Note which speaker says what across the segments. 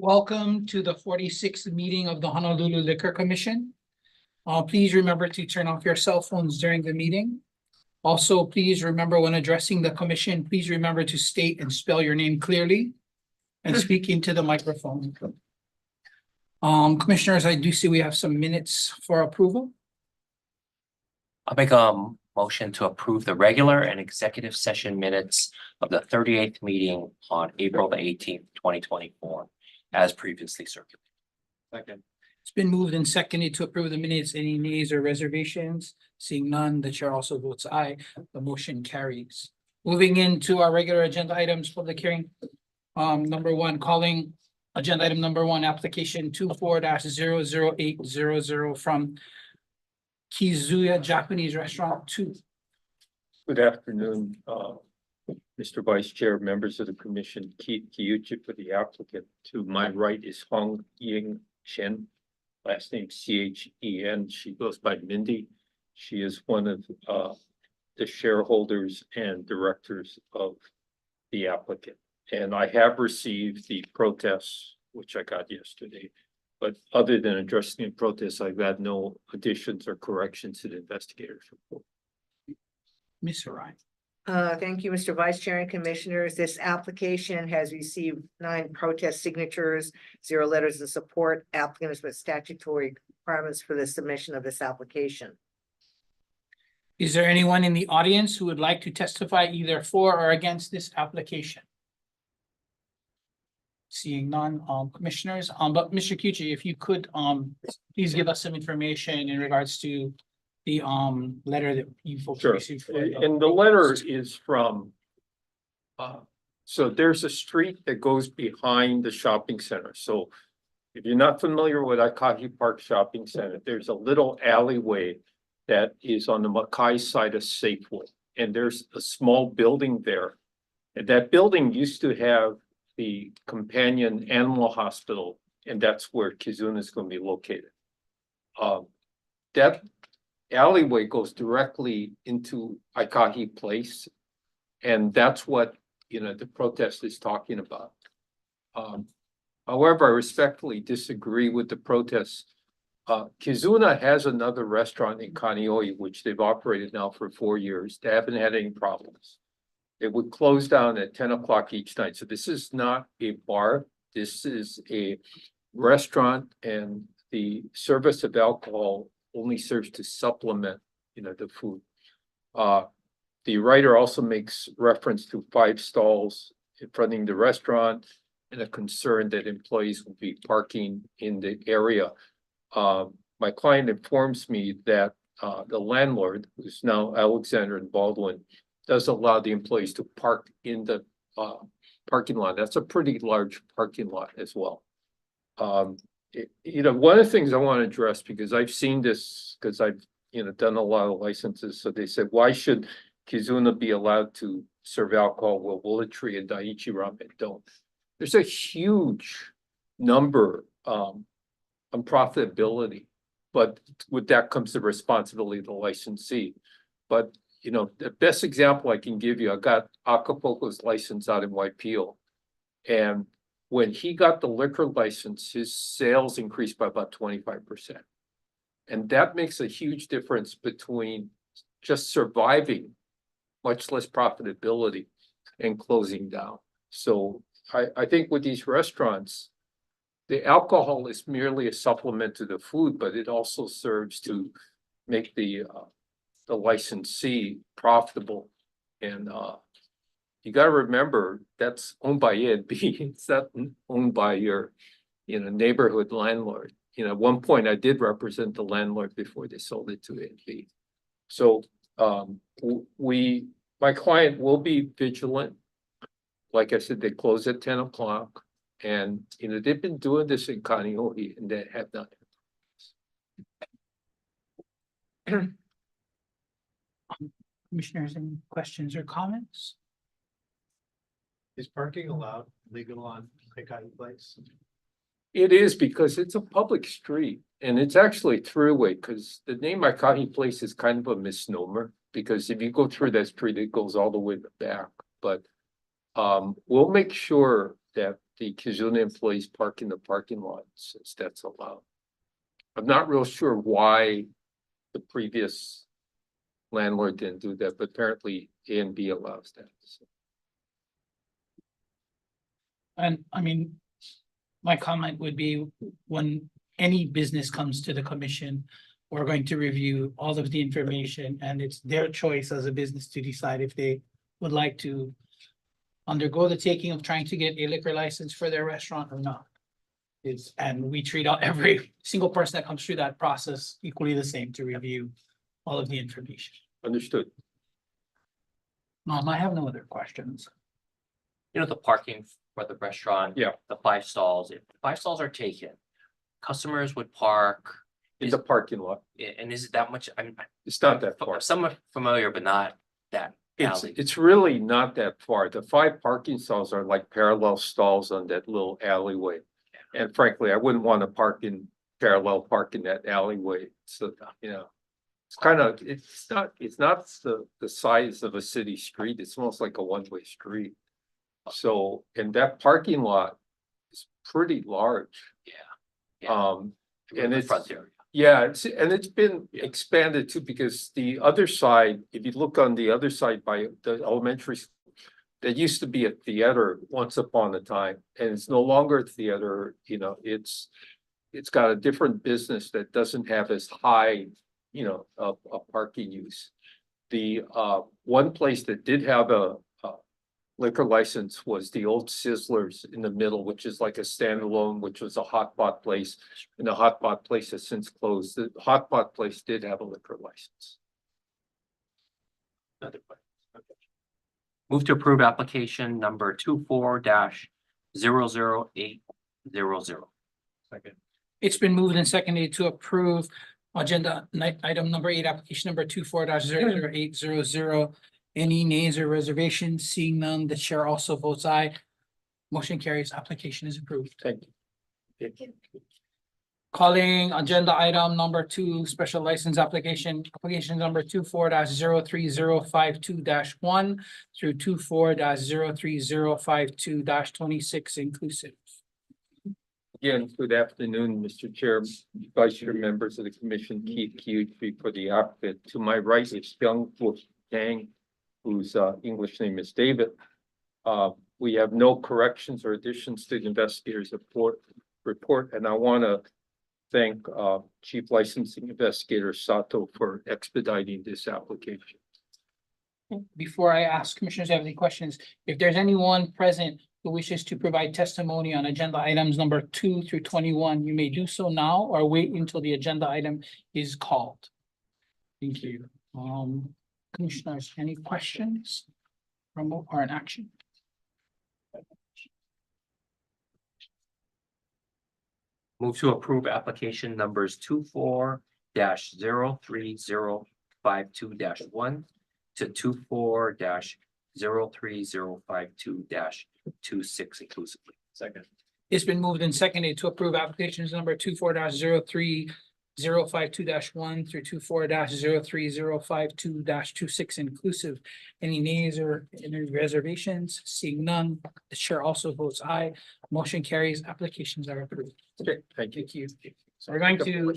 Speaker 1: Welcome to the 46th meeting of the Honolulu Liquor Commission. Please remember to turn off your cell phones during the meeting. Also, please remember when addressing the commission, please remember to state and spell your name clearly and speak into the microphone. Commissioners, I do see we have some minutes for approval.
Speaker 2: I'll make a motion to approve the regular and executive session minutes of the 38th meeting on April the 18th, 2024, as previously circulated.
Speaker 3: Second.
Speaker 1: It's been moved and seconded to approve the minutes. Any nays or reservations? Seeing none, the chair also votes aye. The motion carries. Moving into our regular agenda items, public hearing. Number one, calling agenda item number one, application 24-00800 from Kizuya Japanese Restaurant 2.
Speaker 3: Good afternoon, Mr. Vice Chair, members of the commission, Kiyuchi for the applicant. To my right is Hong Ying Shen, last name Chen. She goes by Mindy. She is one of the shareholders and directors of the applicant. And I have received the protests, which I got yesterday. But other than addressing the protests, I've had no additions or corrections to the investigator's report.
Speaker 1: Ms. Harai.
Speaker 4: Thank you, Mr. Vice Chair and Commissioners. This application has received 9 protest signatures, 0 letters of support. Applicant has met statutory requirements for the submission of this application.
Speaker 1: Is there anyone in the audience who would like to testify either for or against this application? Seeing none, commissioners, but Mr. Kiyuchi, if you could, please give us some information in regards to the letter that you folks received.
Speaker 3: And the letter is from so there's a street that goes behind the shopping center. So if you're not familiar with Aikahi Park Shopping Center, there's a little alleyway that is on the Makai side of Safeway. And there's a small building there. And that building used to have the companion animal hospital, and that's where Kizuna is going to be located. That alleyway goes directly into Aikahi Place, and that's what the protest is talking about. However, I respectfully disagree with the protests. Kizuna has another restaurant in Kaneohe, which they've operated now for 4 years. They haven't had any problems. It would close down at 10 o'clock each night. So this is not a bar. This is a restaurant, and the service of alcohol only serves to supplement, the food. The writer also makes reference to 5 stalls in front of the restaurant and a concern that employees will be parking in the area. My client informs me that the landlord, who's now Alexander and Baldwin, does allow the employees to park in the parking lot. That's a pretty large parking lot as well. One of the things I want to address, because I've seen this, because I've done a lot of licenses. So they said, why should Kizuna be allowed to serve alcohol while Willotree and Daiichi Ramen don't? There's a huge number on profitability, but with that comes the responsibility of the licensee. But the best example I can give you, I got Acapulco's license out in Waipio. And when he got the liquor license, his sales increased by about 25%. And that makes a huge difference between just surviving, much less profitability, and closing down. So I think with these restaurants, the alcohol is merely a supplement to the food, but it also serves to make the licensee profitable. And you got to remember that's owned by INB. It's not owned by your neighborhood landlord. At one point I did represent the landlord before they sold it to INB. So my client will be vigilant. Like I said, they close at 10 o'clock, and they've been doing this in Kaneohe, and they have not.
Speaker 1: Commissioners, any questions or comments?
Speaker 5: Is parking allowed legal on Aikahi Place?
Speaker 3: It is, because it's a public street, and it's actually throughway, because the name Aikahi Place is kind of a misnomer, because if you go through that street, it goes all the way to the back. But we'll make sure that the Kizuna employees park in the parking lot since that's allowed. I'm not real sure why the previous landlord didn't do that, but apparently A and B allows that. So.
Speaker 1: And I mean, my comment would be when any business comes to the commission, we're going to review all of the information and it's their choice as a business to decide if they would like to undergo the taking of trying to get a liquor license for their restaurant or not. And we treat out every single person that comes through that process equally the same to review all of the information.
Speaker 3: Understood.
Speaker 1: I have no other questions.
Speaker 2: You know, the parking for the restaurant.
Speaker 3: Yeah.
Speaker 2: The 5 stalls, if the 5 stalls are taken, customers would park,
Speaker 3: In the parking lot.
Speaker 2: and is it that much?
Speaker 3: It's not that far.
Speaker 2: Some are familiar, but not that alley.
Speaker 3: It's really not that far. The 5 parking stalls are like parallel stalls on that little alleyway. And frankly, I wouldn't want to park in parallel park in that alleyway. So, you know, it's kind of, it's not the size of a city street. It's almost like a one-way street. So, and that parking lot is pretty large.
Speaker 2: Yeah.
Speaker 3: And
Speaker 2: The
Speaker 3: it's,
Speaker 2: front area.
Speaker 3: yeah, it's been
Speaker 2: Yeah.
Speaker 3: expanded too, because the other side, if you look on the other side by the elementary school, there used to be a theater once upon a time, and it's no longer a theater, you know, it's got a different business that doesn't have as high, you know, a parking use. The one place that did have a liquor license was the old Sizzlers in the middle, which is like a standalone, which was a hot pot place. And the hot pot place has since closed. The hot pot place did have a liquor license.
Speaker 2: Another question. Okay. Move to approve application number 24-00800.
Speaker 5: Second.
Speaker 1: It's been moved and seconded to approve agenda item number 8, application number 24-00800. Any nays or reservations? Seeing none, the chair also votes aye. Motion carries. Application is approved.
Speaker 3: Thank you.
Speaker 1: Calling agenda item number 2, special license application number 24-03052-1 through 24-03052-26 inclusive.
Speaker 3: Again, good afternoon, Mr. Chair, Vice Chair, members of the Commission, Keith Kyuchi for the applicant. To my right is Young Tang, whose English name is David. We have no corrections or additions to the investigator's report, and I want to thank Chief Licensing Investigator Sato for expediting this application.
Speaker 1: Before I ask commissioners if you have any questions, if there's anyone present who wishes to provide testimony on agenda items number 2 through 21, you may do so now or wait until the agenda item is called. Thank you. Commissioners, any questions or an action?
Speaker 2: Move to approve application numbers 24-03052-1 to 24-03052-26 inclusively.
Speaker 5: Second.
Speaker 1: It's been moved and seconded to approve applications number 24-03052-1 through 24-03052-26 inclusive. Any nays or any reservations? Seeing none, the chair also votes aye. Motion carries. Applications are approved.
Speaker 3: Okay, thank you.
Speaker 1: Thank you. So we're going to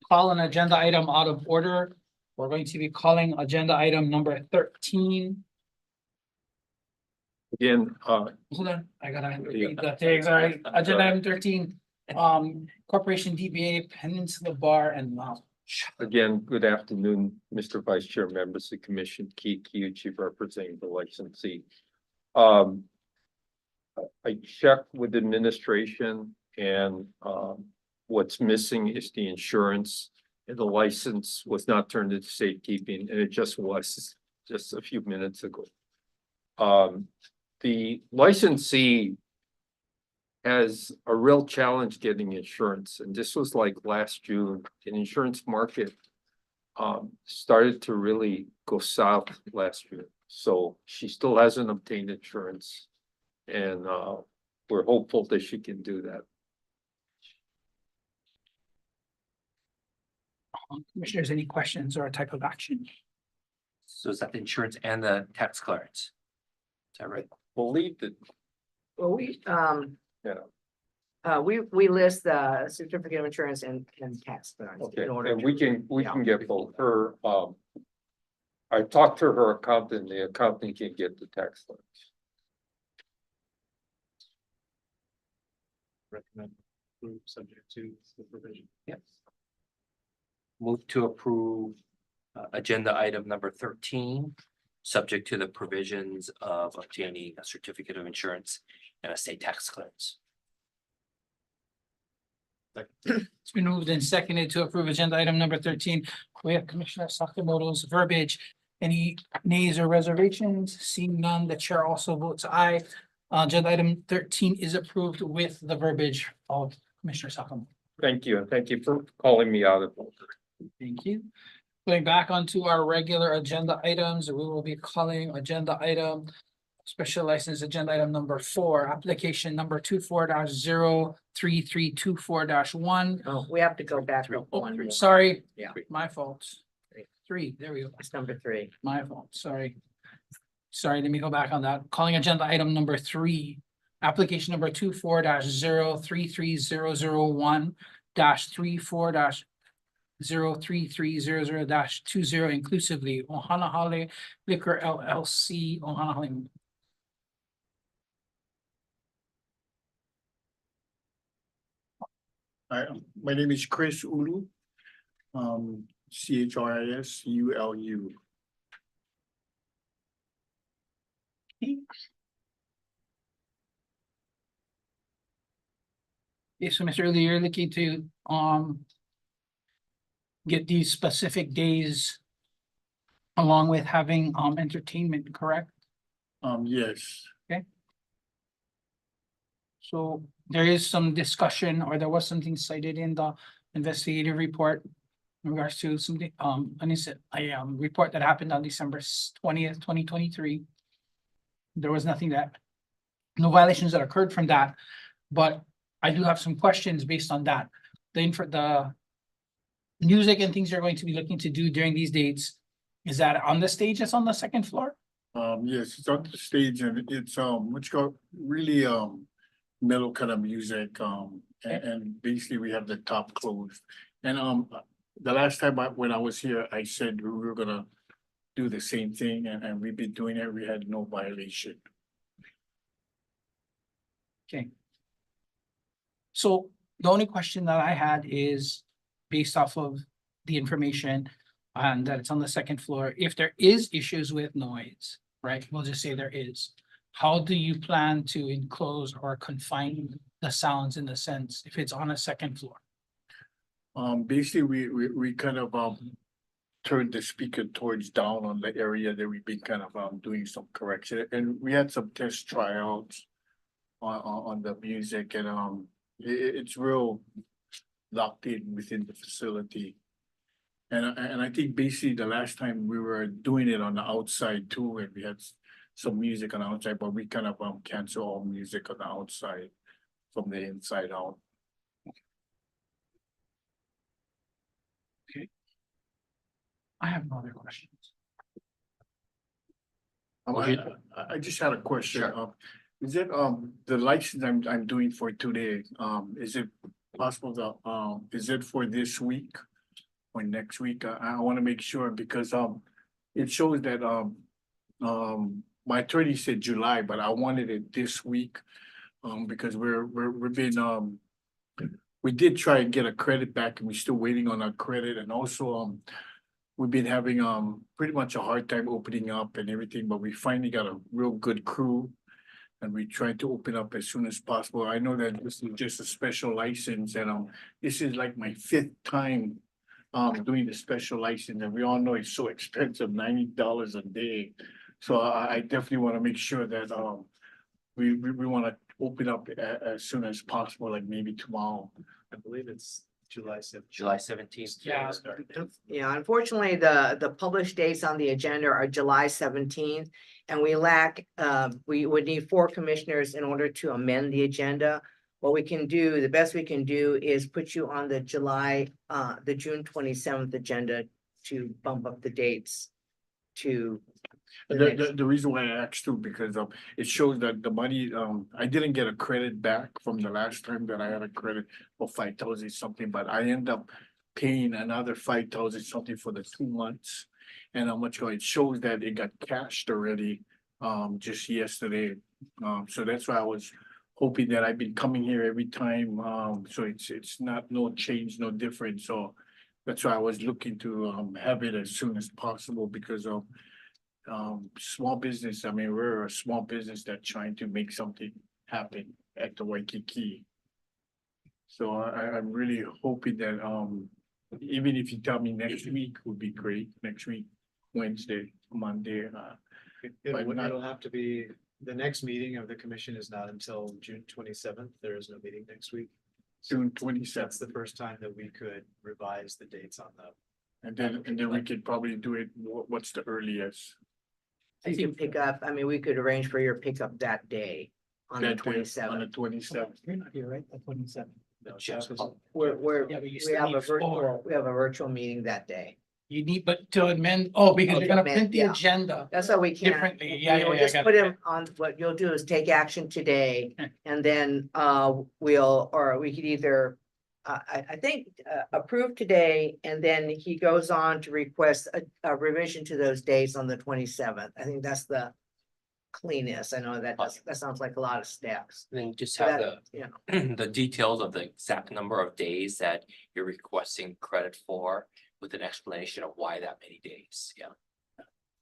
Speaker 1: call an agenda item out of order. We're going to be calling agenda item number 13.
Speaker 3: Again,
Speaker 1: Hold on, I gotta read the thing, sorry. Agenda item 13, Corporation DBA Peninsula Bar and Lounge.
Speaker 3: Again, good afternoon, Mr. Vice Chair, members of the Commission, Keith Kyuchi representing the licensee. I checked with administration and what's missing is the insurance. And the license was not turned into safekeeping, and it just was just a few minutes ago. The licensee has a real challenge getting insurance, and this was like last June. The insurance market started to really go south last year. So she still hasn't obtained insurance, and we're hopeful that she can do that.
Speaker 1: Commissioners, any questions or a type of action?
Speaker 2: So is that the insurance and the tax clearance? Is that right?
Speaker 3: Believe that
Speaker 4: Well, we,
Speaker 3: Yeah.
Speaker 4: we list the certificate of insurance and tax. clearance
Speaker 3: Okay,
Speaker 4: in order
Speaker 3: and we
Speaker 4: to-
Speaker 3: can get both her, I talked to her accountant, the accountant can get the tax loans.
Speaker 5: Recommend approve subject to the provision.
Speaker 2: Yes. Move to approve agenda item number 13, subject to the provisions of obtaining a certificate of insurance and a state tax clearance.
Speaker 1: It's been moved and seconded to approve agenda item number 13. We have Commissioner Sakamoto's verbiage. Any nays or reservations? Seeing none, the chair also votes aye. Agenda item 13 is approved with the verbiage of Commissioner Sakamoto.
Speaker 3: Thank you, and thank you for calling me out of order.
Speaker 1: Thank you. Going back onto our regular agenda items, we will be calling agenda item. Special license agenda item number 4, application number 24-03324-1.
Speaker 4: Oh, we have to go back
Speaker 2: Three.
Speaker 4: up one more.
Speaker 1: Sorry.
Speaker 4: Yeah.
Speaker 1: My fault. 3, there we go.
Speaker 4: It's number 3.
Speaker 1: My fault, sorry. Sorry, let me go back on that. Calling agenda item number 3. Application number 24-03300-34-03300-20 inclusively. Honolulu Liquor LLC, Honolulu.
Speaker 6: Hi, my name is Chris Ulu. CHRISULU.
Speaker 1: Yes, so Mr. Early, you're looking to get these specific days along with having entertainment, correct?
Speaker 6: Yes,
Speaker 1: So there is some discussion, or there was something cited in the investigative report in regards to something, a report that happened on December 20th, 2023. There was nothing that, no violations that occurred from that, but I do have some questions based on that. The music and things you're going to be looking to do during these dates, is that on the stage that's on the second floor?
Speaker 6: yes, it's on the stage and it's what you call really mellow kind of music, and basically we have the top closed. And the last time when I was here, I said we were gonna do the same thing and we've been doing it, we had no violation.
Speaker 1: Okay. So the only question that I had is based off of the information and that it's on the second floor, if there is issues with noise, right? We'll just say there is. How do you plan to enclose or confine the sounds in the sense if it's on a second floor?
Speaker 6: Basically we kind of turned the speaker towards down on the area that we've been kind of doing some correction, and we had some test tryouts on the music, and it's real locked in within the facility. And I think basically the last time we were doing it on the outside too, and we had some music on the outside, but we kind of cancel all music on the outside from the inside out.
Speaker 1: I have no other questions.
Speaker 6: I just had a question.
Speaker 2: Sure.
Speaker 6: Is it the license I'm doing for today, is it possible to is it for this week or next week? I want to make sure because it shows that my attorney said July, but I wanted it this week because we've been we did try and get a credit back and we're still waiting on our credit, and also we've been having pretty much a hard time opening up and everything, but we finally got a real good crew and we tried to open up as soon as possible. I know that this is just a special license, and this is like my 5th time doing the special license, and we all know it's so expensive, $90 a day. So I definitely want to make sure that we want to open up as soon as possible, like maybe tomorrow.
Speaker 5: I believe it's July 7th.
Speaker 2: July 17th.
Speaker 1: Yeah.
Speaker 4: Yeah, unfortunately, the published dates on the agenda are July 17th. And we lack, we would need 4 commissioners in order to amend the agenda. What we can do, the best we can do is put you on the June 27th agenda to bump up the dates. to. the
Speaker 6: The,
Speaker 4: next-
Speaker 6: the reason why I asked too, because it shows that the money, I didn't get a credit back from the last time that I had a credit for 5,000 something, but I end up paying another 5,000 something for the 2 months. And how much it shows that it got cashed already, just yesterday. So that's why I was hoping that I've been coming here every time, so it's not, no change, no difference, so. That's why I was looking to, have it as soon as possible because of small business. I mean, we're a small business that's trying to make something happen at the Waikiki. So I'm really hoping that, even if you tell me next week would be great, next week, Wednesday, Monday,
Speaker 5: It'll,
Speaker 6: not-
Speaker 5: it'll have to be, the next meeting of the commission is not until June 27th. There is no meeting next week.
Speaker 6: June
Speaker 5: That's
Speaker 6: 27th.
Speaker 5: the first time that we could revise the dates on the.
Speaker 6: And then we could probably do it, what's the earliest?
Speaker 4: You can pick up, I mean, we could arrange for your pickup that day on the
Speaker 6: That day, On
Speaker 4: 27th.
Speaker 6: the 27th.
Speaker 1: You're not here, right? The 27th.
Speaker 5: No,
Speaker 2: Just-
Speaker 5: that was-
Speaker 4: We're,
Speaker 1: Yeah, but you
Speaker 4: we
Speaker 1: still
Speaker 4: have
Speaker 1: need
Speaker 4: a virtual,
Speaker 1: four.
Speaker 4: we have a virtual meeting that day.
Speaker 1: You need, but to amend, oh, because
Speaker 4: Oh,
Speaker 1: you're gonna
Speaker 4: to
Speaker 1: print
Speaker 4: amend,
Speaker 1: the
Speaker 4: yeah.
Speaker 1: agenda
Speaker 4: That's how we can.
Speaker 1: differently. Yeah, yeah,
Speaker 4: We'll
Speaker 1: yeah.
Speaker 4: just
Speaker 1: got
Speaker 4: put
Speaker 1: it.
Speaker 4: him on, what you'll do is take action today
Speaker 1: Okay.
Speaker 4: and then or we could either. I think approve today and then he goes on to request a revision to those dates on the 27th. I think that's the cleanest. I know that sounds like a lot of steps.
Speaker 2: Then just
Speaker 4: So
Speaker 2: have
Speaker 4: that,
Speaker 2: the
Speaker 4: you know,
Speaker 2: the details of the exact number of days that you're requesting credit for with an explanation of why that many days, yeah.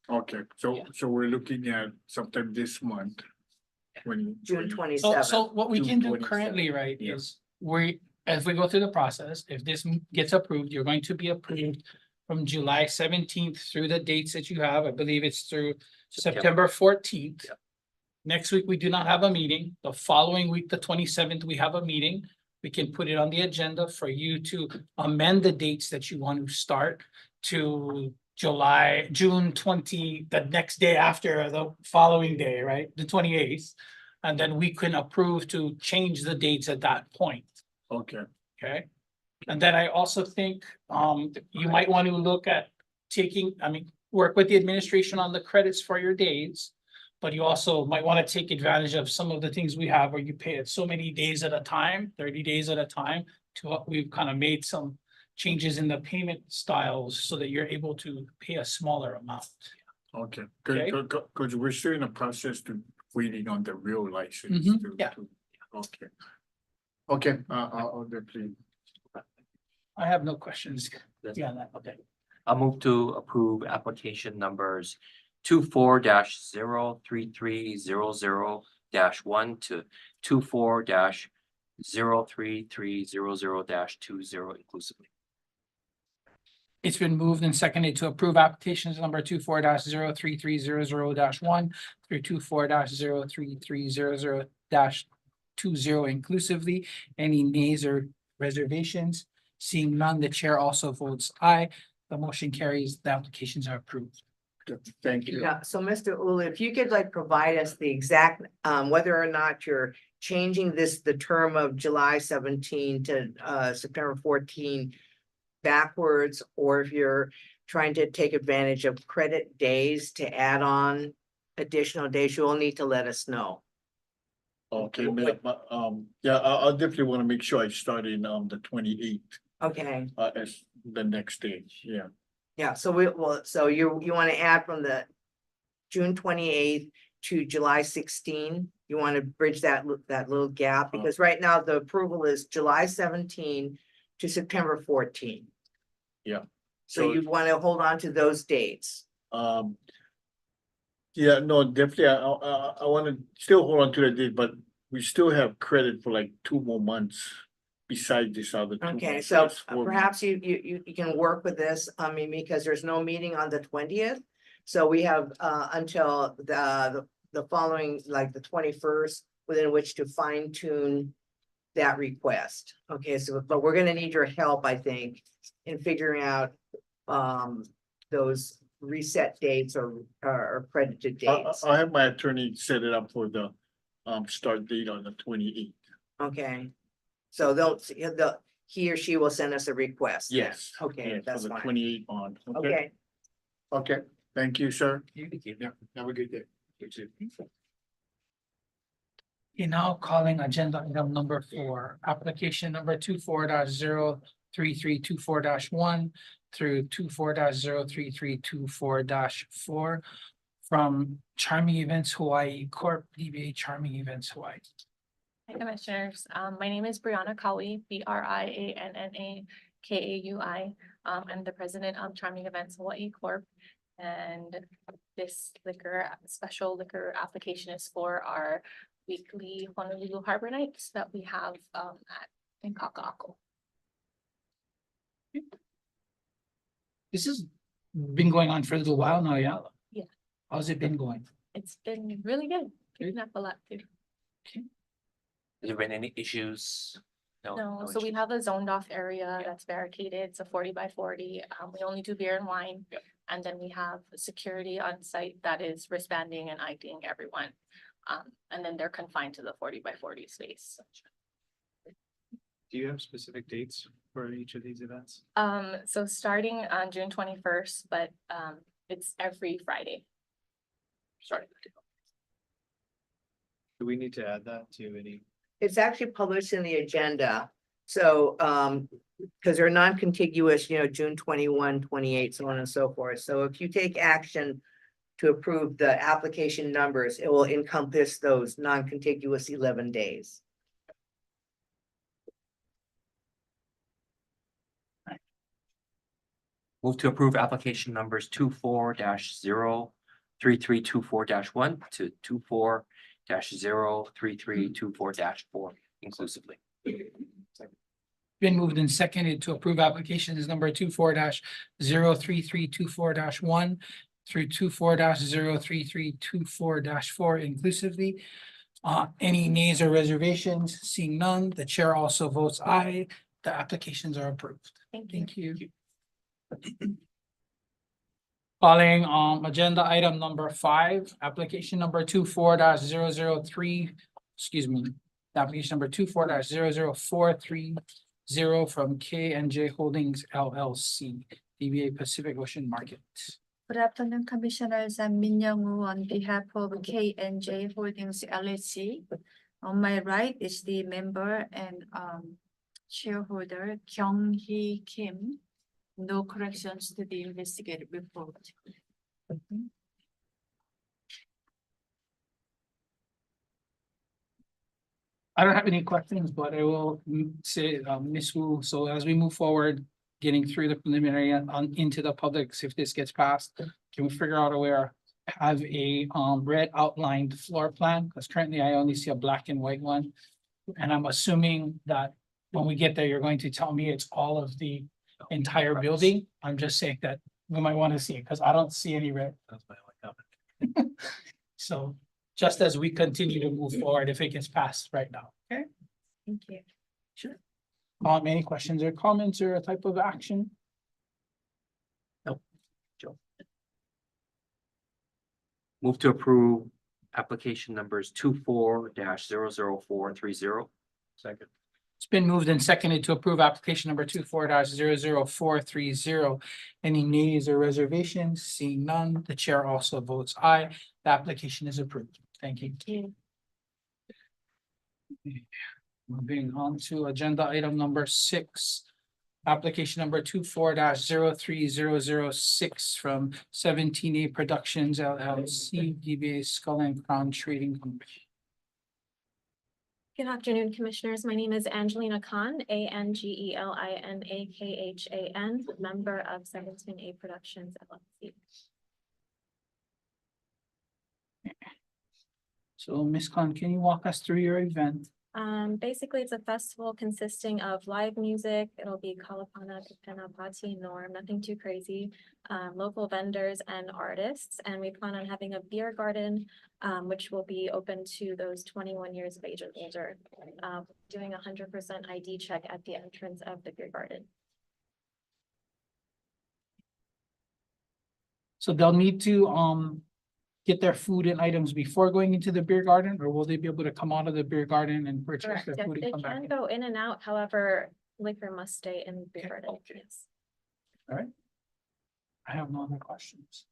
Speaker 6: Okay, so,
Speaker 2: Yeah.
Speaker 6: so we're looking at sometime this month. When.
Speaker 4: June
Speaker 6: when-
Speaker 1: So,
Speaker 4: 27th.
Speaker 1: so what we
Speaker 6: June
Speaker 1: can do
Speaker 6: 27th,
Speaker 1: currently, right,
Speaker 6: yeah.
Speaker 1: is as we go through the process, if this gets approved, you're going to be approved from July 17th through the dates that you have. I believe it's through September 14th.
Speaker 2: Yeah.
Speaker 1: Next week, we do not have a meeting. The following week, the 27th, we have a meeting. We can put it on the agenda for you to amend the dates that you want to start to June 20, the next day after the following day, right? The 28th. And then we can approve to change the dates at that point,
Speaker 6: Okay,
Speaker 1: okay? And then I also think you might want to look at work with the administration on the credits for your days. But you also might want to take advantage of some of the things we have where you pay it so many days at a time, 30 days at a time. We've kind of made some changes in the payment styles so that you're able to pay a smaller amount.
Speaker 6: okay,
Speaker 1: Okay.
Speaker 6: cause we're still in the process to waiting on the real license.
Speaker 1: Mhm,
Speaker 6: to-
Speaker 1: yeah.
Speaker 6: to- Okay. Okay, I'll definitely,
Speaker 1: I have no questions.
Speaker 2: That's-
Speaker 1: Yeah, that, okay.
Speaker 2: I'll move to approve application numbers 24-03300-1 to 24-03300-20 inclusively.
Speaker 1: It's been moved and seconded to approve applications number 24-03300-1 through 24-03300-20 inclusively. Any nays or reservations? Seeing none, the chair also votes aye. The motion carries. The applications are approved.
Speaker 6: thank you.
Speaker 4: Yeah, so Mr. Ulu, if you could like provide us the exact, whether or not you're changing the term of July 17 to September 14 backwards, or if you're trying to take advantage of credit days to add on additional days, you will need to let us know.
Speaker 6: Okay, yeah, I'll definitely wanna make sure I start in, the 28th,
Speaker 4: Okay,
Speaker 6: as the next day, yeah.
Speaker 4: yeah, so so you want to add from the June 28th to July 16? You want to bridge that little gap, because right now the approval is July 17 to September 14.
Speaker 6: Yeah.
Speaker 4: So
Speaker 6: So-
Speaker 4: you'd want to hold on to those dates.
Speaker 6: Yeah, no, definitely, I wanna still hold on to the date, but we still have credit for like 2 more months besides this other 2
Speaker 4: Okay,
Speaker 6: months,
Speaker 4: so
Speaker 6: that's 4
Speaker 4: perhaps you can work with this, I mean, because there's no meeting on the 20th. So we have until the following, like the 21st, within which to fine tune that request. Okay, so, but we're gonna need your help, I think, in figuring out those reset dates or credited dates.
Speaker 6: I'll have my attorney set it up for the start date on the 28th.
Speaker 4: Okay, so he or she will send us a request. then.
Speaker 6: Yes.
Speaker 4: Okay,
Speaker 6: Yeah,
Speaker 4: that's
Speaker 6: for the
Speaker 4: fine.
Speaker 6: 28th on, okay,
Speaker 4: Okay,
Speaker 6: okay, Thank you, sir.
Speaker 2: Thank you.
Speaker 6: Yeah, have a good day.
Speaker 1: Okay, now calling agenda item number 4, application number 24-03324-1 through 24-03324-4 from Charming Events Hawaii Corp. DBA Charming Events Hawaii.
Speaker 7: Hi, Commissioners. My name is Brianna Kaui, BRIANNA KAUI. I'm the president of Charming Events Hawaii Corp. And this special liquor application is for our weekly Honolulu Harbor Nights that we have in Kaka'ako.
Speaker 1: This has been going on for a little while now, yeah?
Speaker 7: Yeah.
Speaker 1: How's it been going?
Speaker 7: It's been really good, picking up a lot too.
Speaker 2: Has there been any issues?
Speaker 7: No, so we
Speaker 2: issues?
Speaker 7: have a zoned off area that's barricaded. It's a 40 by 40. We only do beer and wine.
Speaker 2: Yep.
Speaker 7: And then we have security on site that is wristbanding and IDing everyone. And then they're confined to the 40 by 40 space.
Speaker 5: Do you have specific dates for each of these events?
Speaker 7: So starting on June 21st, but it's every Friday.
Speaker 2: Sorry.
Speaker 5: Do we need to add that to any?
Speaker 4: It's actually published in the agenda. So, because they're non-contiguous, June 21, 28, so on and so forth. So if you take action to approve the application numbers, it will encompass those non-contiguous 11 days.
Speaker 2: Move to approve application numbers 24-03324-1 to 24-03324-4 inclusively.
Speaker 1: Been moved and seconded to approve applications number 24-03324-1 through 24-03324-4 inclusively. Any nays or reservations? Seeing none, the chair also votes aye. The applications are approved.
Speaker 7: Thank you.
Speaker 1: Thank you. Calling agenda item number 5, application number 24-003, excuse me. Application number 24-00430 from K&J Holdings LLC, DBA Pacific Ocean Market.
Speaker 8: Good afternoon, Commissioners. I'm Min Young-woo on behalf of K&J Holdings LLC. On my right is the member and shareholder Kyung-hee Kim. No corrections to the investigative report.
Speaker 1: I don't have any questions, but I will say, Ms. Wu, so as we move forward, getting through the preliminary and into the public, if this gets passed, can we figure out a way to have a red outlined floor plan? Because currently I only see a black and white one. And I'm assuming that when we get there, you're going to tell me it's all of the entire building. I'm just saying that we might want to see it because I don't see any red.
Speaker 5: That's my only comment.
Speaker 1: So just as we continue to move forward, if it gets passed right now, okay?
Speaker 8: Thank you.
Speaker 1: Sure. Any questions or comments or a type of action?
Speaker 2: Nope. Joe. Move to approve application numbers 24-00430.
Speaker 5: Second.
Speaker 1: It's been moved and seconded to approve application number 24-00430. Any nays or reservations? Seeing none, the chair also votes aye. The application is approved. Thank you.
Speaker 8: Thank you.
Speaker 1: Moving on to agenda item number 6. Application number 24-03006 from 17A Productions LLC, DBA Skull and Crown Trading Company.
Speaker 7: Good afternoon, Commissioners. My name is Angelina Khan, ANGELINAKHAN, member of 17A Productions LLC.
Speaker 1: So Ms. Khan, can you walk us through your event?
Speaker 7: Basically, it's a festival consisting of live music. It'll be Kalapana, Kapena, Pati, Norm, nothing too crazy. Local vendors and artists, and we plan on having a beer garden, which will be open to those 21 years of age or older. Doing 100% ID check at the entrance of the beer garden.
Speaker 1: So they'll need to get their food and items before going into the beer garden, or will they be able to come out of the beer garden and purchase
Speaker 7: Correct.
Speaker 1: their
Speaker 7: Yes,
Speaker 1: food
Speaker 7: they
Speaker 1: and come back
Speaker 7: can
Speaker 1: in?
Speaker 7: go in and out. However, liquor must stay in the beer
Speaker 1: Okay,
Speaker 7: garden.
Speaker 1: okay.
Speaker 7: Yes.
Speaker 1: I have no other questions.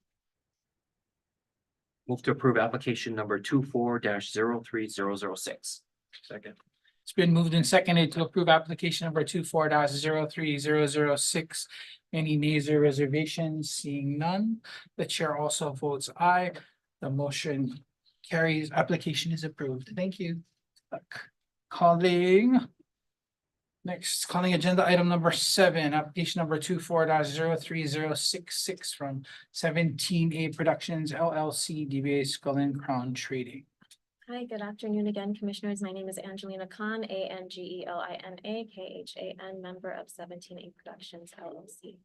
Speaker 2: Move to approve application number 24-03006.
Speaker 5: Second.
Speaker 1: It's been moved and seconded to approve application number 24-03006. Any nays or reservations? Seeing none, the chair also votes aye. The motion carries. Application is approved. Thank you. Calling agenda item number 7, application number 24-03066 from 17A Productions LLC, DBA Skull and Crown Trading.
Speaker 7: Hi, good afternoon again, Commissioners. My name is Angelina Khan, Angelina Khan, member of 17A Productions LLC.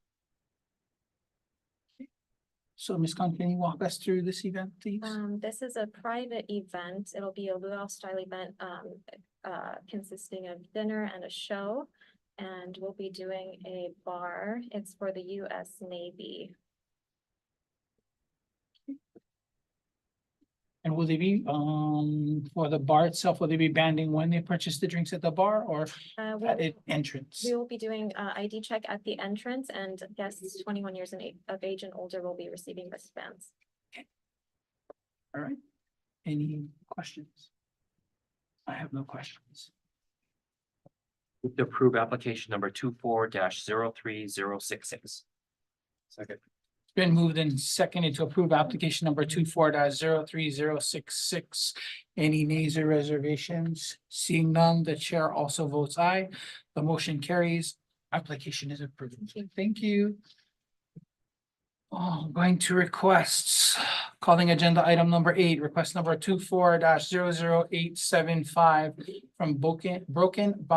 Speaker 1: So Ms. Khan, can you walk us through this event, please?
Speaker 7: This is a private event. It'll be a luau style event, consisting of dinner and a show. And we'll be doing a bar. It's for the US Navy.
Speaker 1: And will they be, for the bar itself, will they be banding when they purchase the drinks at the bar or at entrance?
Speaker 7: We will be doing ID check at the entrance, and guests 21 years of age and older will be receiving wristbands.
Speaker 1: All right. Any questions? I have no questions.
Speaker 2: Move to approve application number 24-03066.
Speaker 5: Second.
Speaker 1: It's been moved and seconded to approve application number 24-03066. Any nays or reservations? Seeing none, the chair also votes aye. The motion carries. Application is approved. Thank you. Going to requests. Calling agenda item number 8, request number 24-00875 from Broken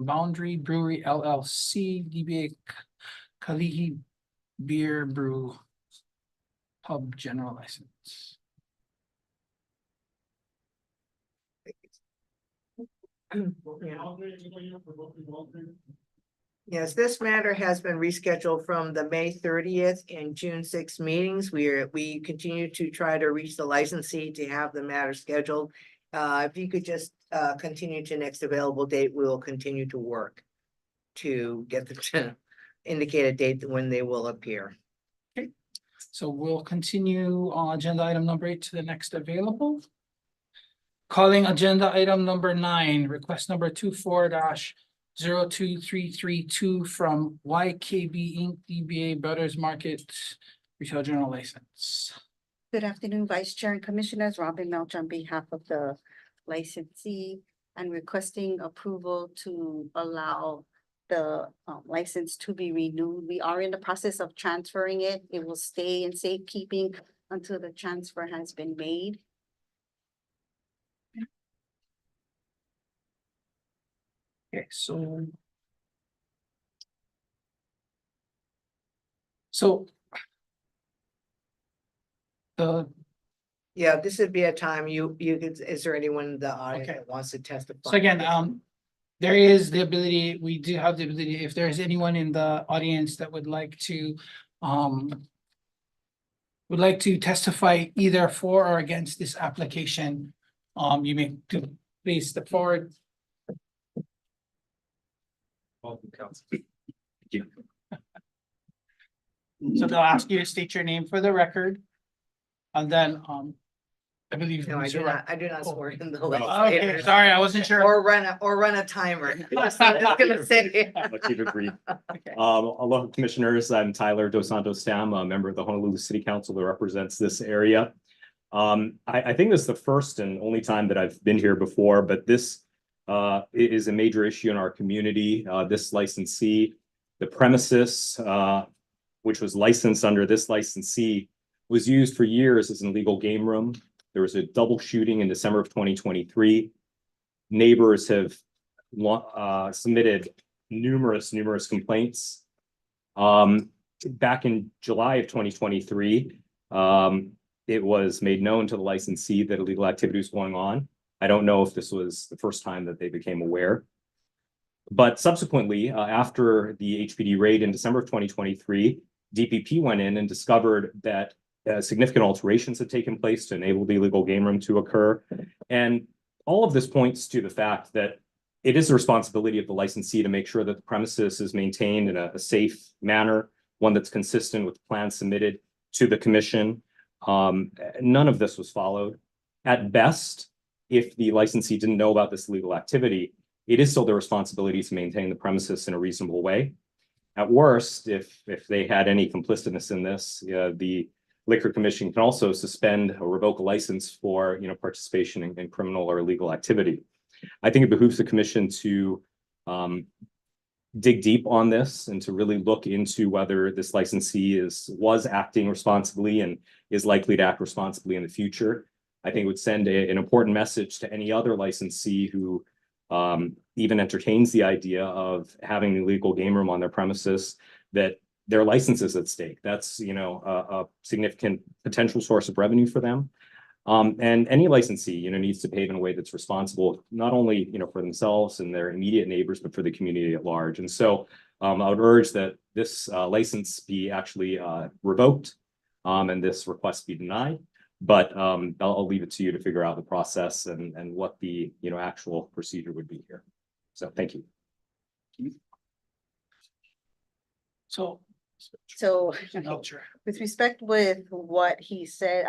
Speaker 1: Boundary Brewery LLC, DBA Kalihi Beer Brew Pub General License.
Speaker 4: Yes, this matter has been rescheduled from the May 30th and June 6th meetings. We continue to try to reach the licensee to have the matter scheduled. If you could just continue to next available date, we will continue to work to get the indicate a date when they will appear.
Speaker 1: Okay, so we'll continue on agenda item number 8 to the next available. Calling agenda item number 9, request number 24-02332 from YKB Inc., DBA Brothers Market Retail Journal License.
Speaker 9: Good afternoon, Vice Chair and Commissioners. Robin Melch on behalf of the licensee and requesting approval to allow the license to be renewed. We are in the process of transferring it. It will stay in safekeeping until the transfer has been made.
Speaker 1: Okay, so
Speaker 4: Yeah, this would be a time you could, is there anyone in the audience
Speaker 1: Okay.
Speaker 4: that wants to testify?
Speaker 1: So again, there is the ability, we do have the ability, if there's anyone in the audience that would like to testify either for or against this application, you may please step forward.
Speaker 5: Welcome, council.
Speaker 1: So they'll ask you to state your name for the record. And then, I believe.
Speaker 4: No, I do not swear in the list.
Speaker 1: Okay, sorry, I wasn't sure.
Speaker 4: Or run a timer. That's what I was gonna say.
Speaker 10: I'll keep it brief. Aloha Commissioners, I'm Tyler Dos Santos Stam, a member of the Honolulu City Council that represents this area. I think this is the first and only time that I've been here before, but this is a major issue in our community. This licensee, the premises, which was licensed under this licensee, was used for years as an illegal game room. There was a double shooting in December of 2023. Neighbors have submitted numerous complaints. Back in July of 2023, it was made known to the licensee that illegal activity was going on. I don't know if this was the first time that they became aware. But subsequently, after the HPD raid in December of 2023, DPP went in and discovered that significant alterations had taken place to enable the illegal game room to occur. And all of this points to the fact that it is the responsibility of the licensee to make sure that the premises is maintained in a safe manner, one that's consistent with the plans submitted to the commission. None of this was followed. At best, if the licensee didn't know about this illegal activity, it is still their responsibility to maintain the premises in a reasonable way. At worst, if they had any complicitness in this, the Liquor Commission can also suspend or revoke a license for, participation in criminal or illegal activity. I think it behooves the commission to dig deep on this and to really look into whether this licensee was acting responsibly and is likely to act responsibly in the future. I think it would send an important message to any other licensee who even entertains the idea of having an illegal game room on their premises, that their license is at stake. That's, a significant potential source of revenue for them. And any licensee, needs to behave in a way that's responsible, not only, for themselves and their immediate neighbors, but for the community at large. And so I would urge that this license be actually revoked and this request be denied. But I'll leave it to you to figure out the process and what the, actual procedure would be here. So thank you.
Speaker 1: So,
Speaker 9: So
Speaker 1: culture.
Speaker 9: with respect with what he said,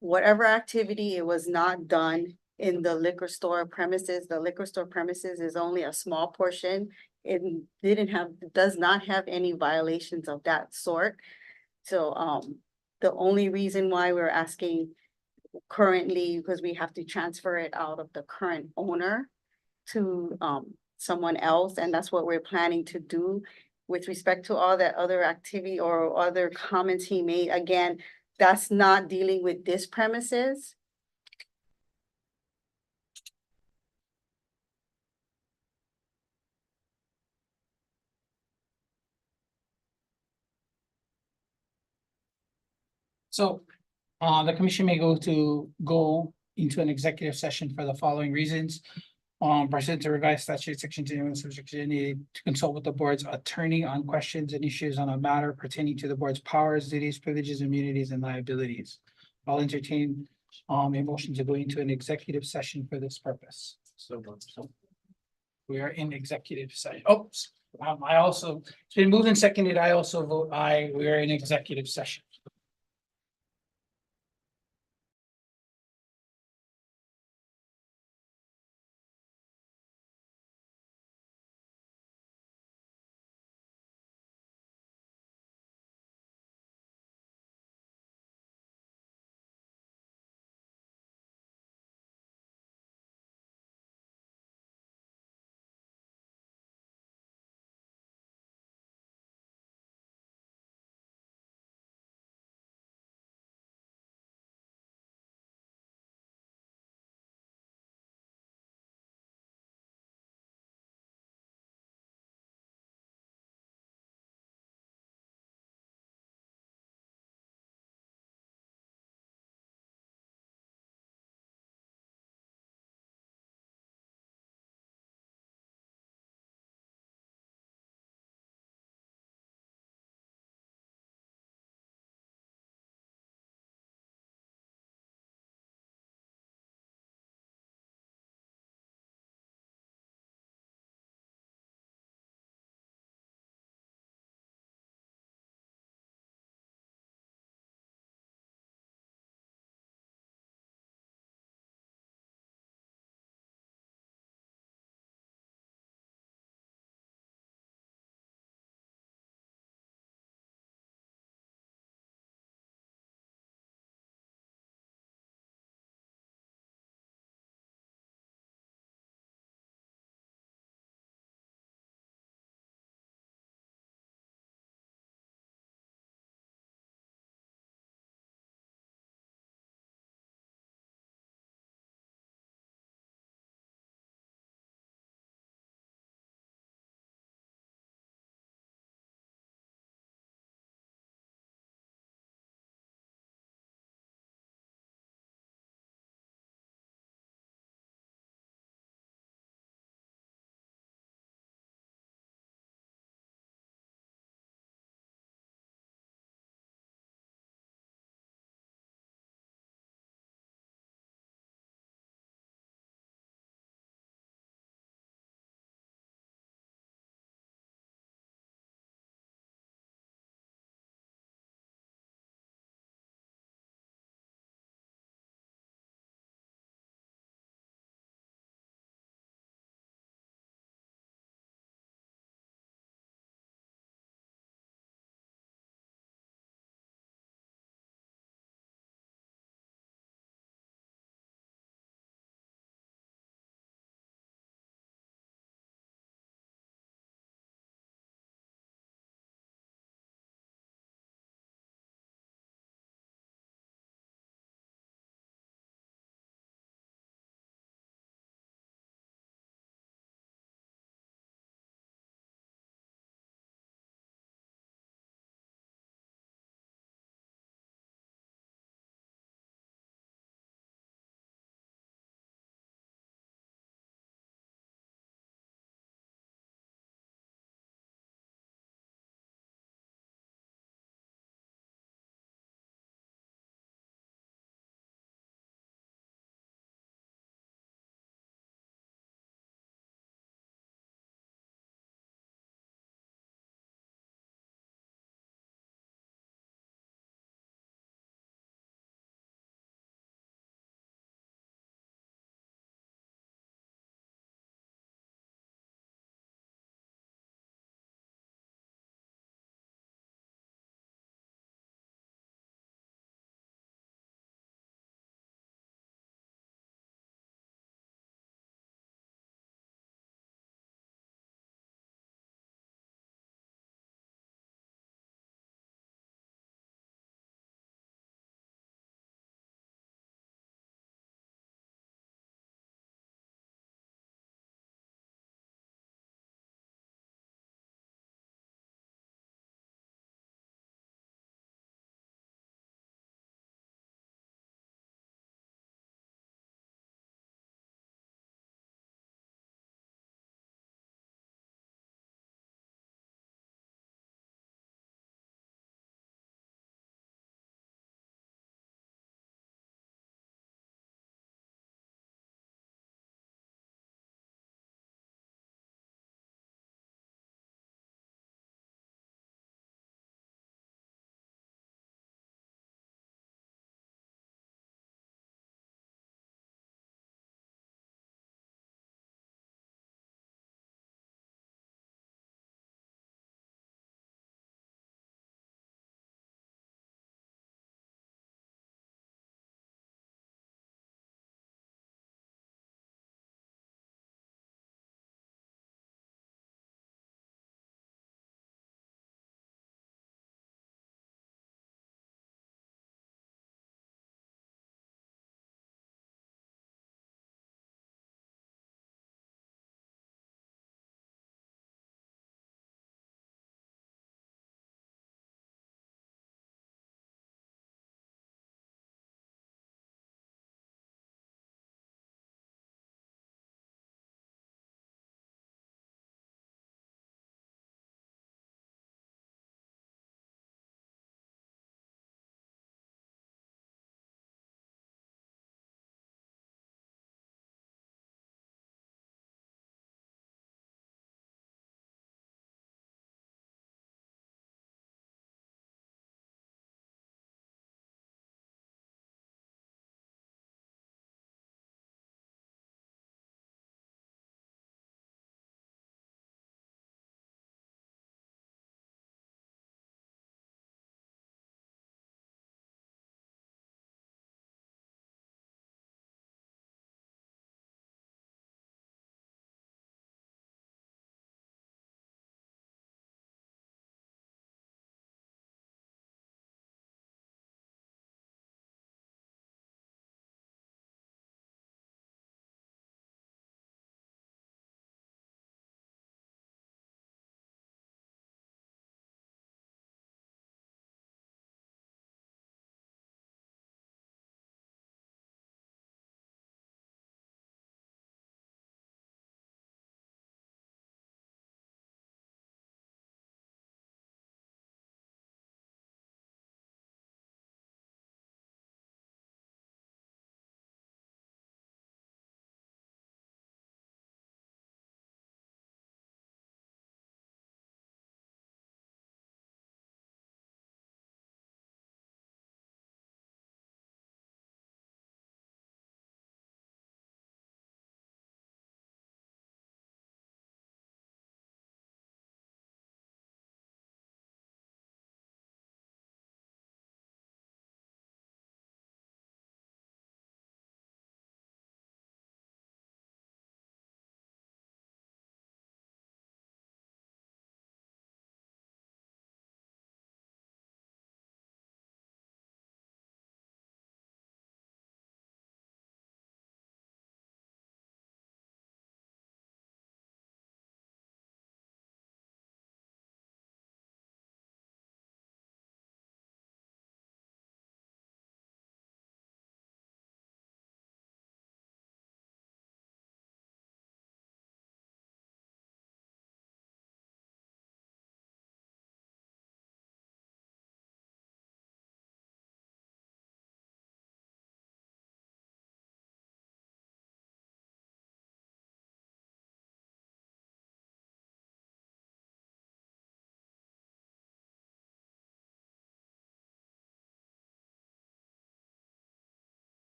Speaker 9: whatever activity, it was not done in the liquor store premises. The liquor store premises is only a small portion. It does not have any violations of that sort. So the only reason why we're asking currently, because we have to transfer it out of the current owner to someone else, and that's what we're planning to do. With respect to all that other activity or other comments he made, again, that's not dealing with this premises.
Speaker 1: So, the commission may go into an executive session for the following reasons. Pursuant to revised statute section 2, subject to consult with the board's attorney on questions and issues on a matter pertaining to the board's powers, duties, privileges, immunities, and liabilities. I'll entertain a motion to go into an executive session for this purpose.
Speaker 5: So,
Speaker 1: We are in executive session. Oops. It's been moved and seconded. I also vote aye. We are in executive session.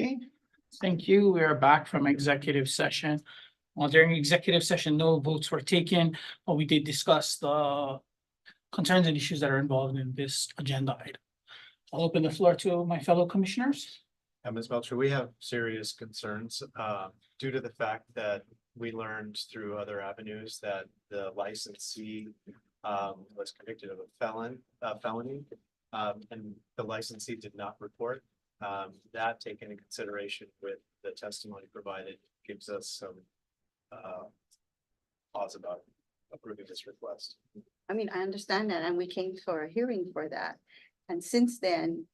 Speaker 1: Okay, thank you. We are back from executive session. During executive session, no votes were taken, but we did discuss the concerns and issues that are involved in this agenda item. I'll open the floor to my fellow commissioners.
Speaker 5: Ms. Belcher, we have serious concerns due to the fact that we learned through other avenues that the licensee was convicted of a felony. And the licensee did not report. That taken into consideration with the testimony provided gives us some pause about approving this request.
Speaker 9: I mean, I understand that, and we came for a hearing for that. And since then,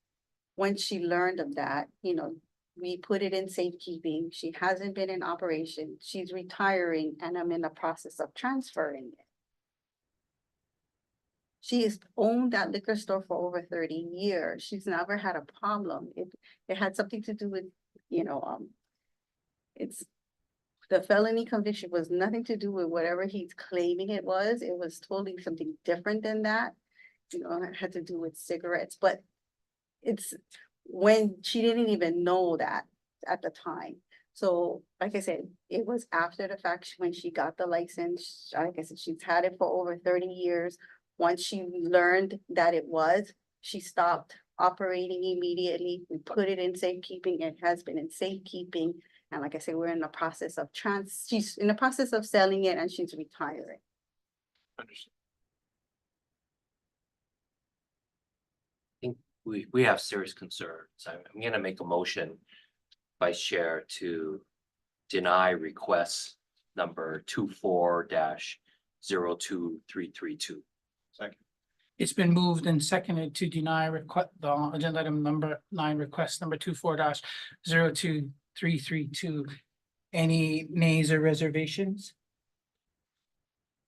Speaker 9: when she learned of that, you know, we put it in safekeeping. She hasn't been in operation. She's retiring, and I'm in the process of transferring it. She has owned that liquor store for over 30 years. She's never had a problem. It had something to do with, you know, it's the felony conviction was nothing to do with whatever he's claiming it was. It was totally something different than that. You know, it had to do with cigarettes, but it's when she didn't even know that at the time. So like I said, it was after the fact when she got the license. Like I said, she's had it for over 30 years. Once she learned that it was, she stopped operating immediately. We put it in safekeeping. It has been in safekeeping. And like I said, we're in the process of she's in the process of selling it, and she's retiring.
Speaker 5: Understood.
Speaker 2: We have serious concerns. I'm gonna make a motion, Vice Chair, to deny request number 24-02332.
Speaker 5: Second.
Speaker 1: It's been moved and seconded to deny request the agenda item number 9, request number 24-02332. Any nays or reservations?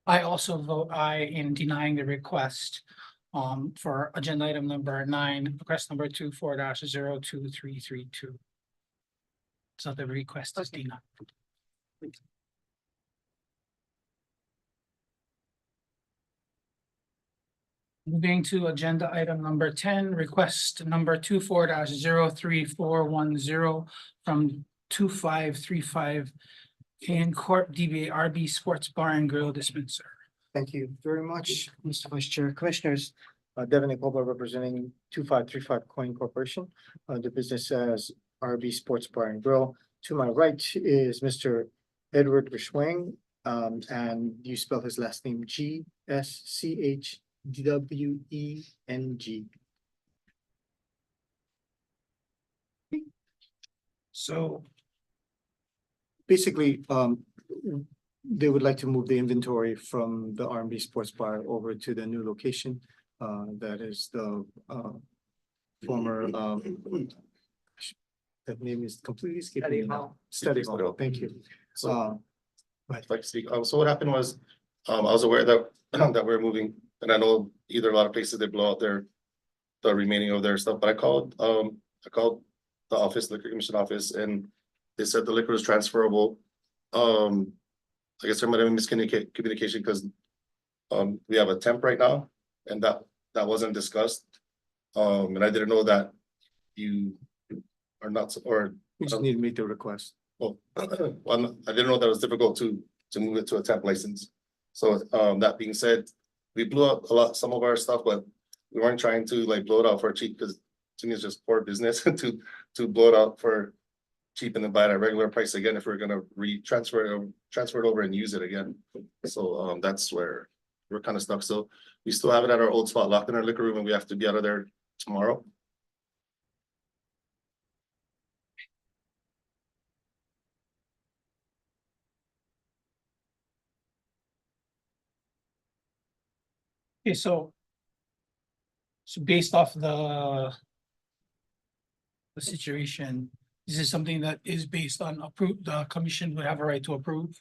Speaker 1: I also vote aye in denying the request for agenda item number 9, request number 24-02332. So the request is denied. Moving to agenda item number 10, request number 24-03410 from 2535 Can Corp DBA RB Sports Bar and Grill Dispenser.
Speaker 11: Thank you very much, Mr. Vice Chair. Commissioners, Devin Ikoba representing 2535 Coin Corporation. The business as RB Sports Bar and Grill. To my right is Mr. Edward Rishwang, and you spell his last name GSCHWENG. So basically, they would like to move the inventory from the R&B Sports Bar over to the new location. That is the former that name is completely skipping me now. Study hall. Thank you.
Speaker 12: I'd like to speak. So what happened was, I was aware that that we're moving, and I know either a lot of places they blow out the remaining of their stuff, but I called the office, liquor commission office, and they said the liquor was transferable. I guess there might have been miscommunication because we have a temp right now, and that wasn't discussed. And I didn't know that you are not, or
Speaker 11: We just need to make the request.
Speaker 12: well, I didn't know that it was difficult to move it to a temp license. So that being said, we blew out some of our stuff, but we weren't trying to like blow it out for cheap, because to me it's just poor business to blow it out for cheap and then buy it at regular price again if we're gonna transfer it over and use it again. So that's where we're kind of stuck. So we still have it at our old spot, locked in our liquor room, and we have to be out of there tomorrow.
Speaker 1: Okay, so based off the situation, this is something that is based on the commission would have a right to approve.